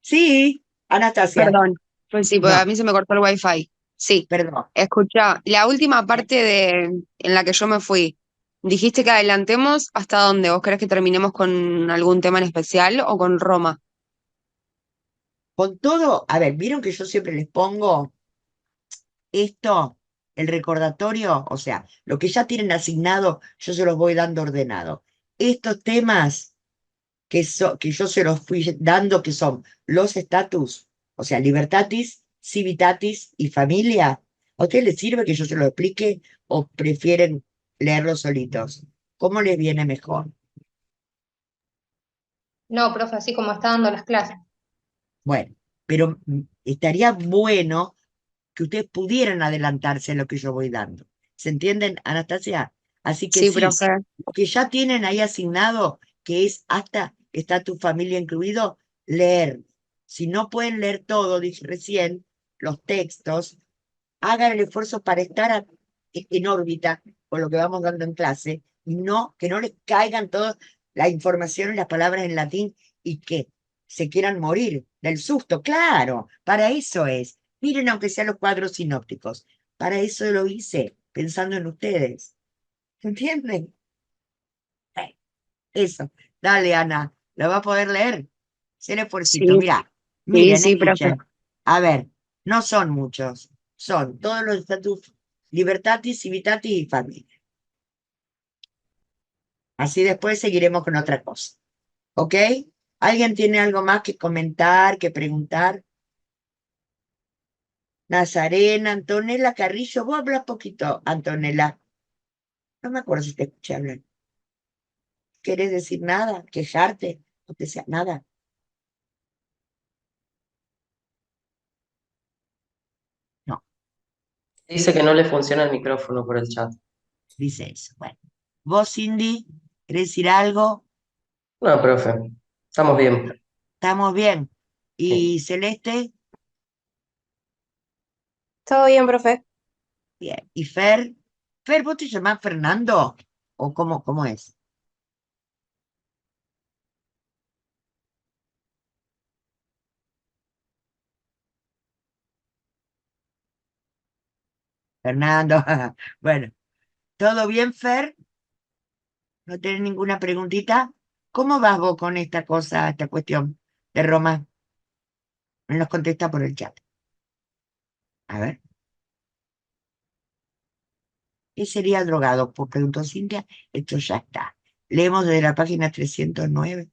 Sí, Anastasia. perdón. Pues sí, pues a No, mí se me cortó el wifi. Sí, perdón. escucha, la última parte en la que yo me fui, dijiste que adelantemos hasta dónde. ¿Vos querés que terminemos con algún tema en especial o con Roma? Con todo, a ver, vieron que yo siempre les pongo esto, el recordatorio, o sea, lo que ya tienen asignado, yo se los voy dando ordenado. Estos temas que yo se los fui dando, que son los estatus, o sea, libertatis, civitatis y familia, ¿a ustedes les sirve que yo se lo explique o prefieren leerlos solitos? ¿Cómo les viene mejor? No, profe, así como está dando las clases. Bueno, pero estaría bueno que ustedes pudieran adelantarse en lo que yo voy dando. ¿Se entienden, Anastasia? Así que Sí, sí, profe. lo que ya tienen ahí asignado, que es hasta está tu familia incluido, leer. Si no pueden leer todo, dije recién, los textos, hagan el esfuerzo para estar en órbita con lo que vamos dando en clase, y no, que no les caigan toda la información y las palabras en latín y que se quieran morir del susto. Claro, para eso es. Miren, aunque sean los cuadros sinópticos, para eso lo hice, pensando en ustedes. ¿Entienden? Eso. Dale, Ana, ¿lo va a poder leer? Ser esfuercito. Sí, Mira, sí, miren, sí, profe. escuchen. A ver, no son muchos, son todos los estatus libertatis, civitatis y familia. Así después seguiremos con otra cosa. ¿Ok? ¿Alguien tiene algo más que comentar, que preguntar? Nazarena, Antonella Carrillo, vos hablas poquito, Antonella. No me acuerdo si te escuché hablar. ¿Querés decir nada? ¿Quejarte? O que sea nada. No, Dice que no le funciona el micrófono por el chat. dice eso. Bueno. Vos, Cindy, ¿querés decir algo? No, profe, estamos bien. ¿Estamos bien? Sí. ¿Y Celeste? Todo bien, profe. Bien. ¿Y Fer? Fer, ¿vos te llamás Fernando? ¿O cómo es? Fernando. Bueno, ¿todo bien, Fer? ¿No tenés ninguna preguntita? ¿Cómo vas vos con esta cosa, esta cuestión de Roma? Me nos contesta por el chat. A ver. ¿Qué sería drogado? Pues preguntó Cintia. Esto ya está. Leemos desde la página 309.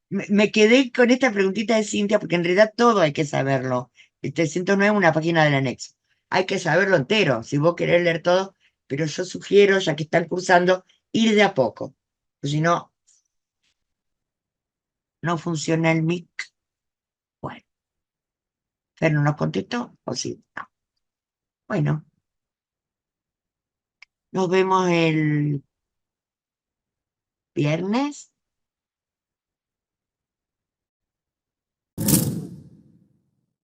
Me quedé con esta preguntita de Cintia porque en realidad todo hay que saberlo. El 309 es una página del anexo. Hay que saberlo entero, si vos querés leer todo, pero yo sugiero, ya que están cursando, ir de a poco. Pues si no, no funciona el mic. Bueno, pero no nos contestó, o sí. No. Bueno, nos vemos el viernes.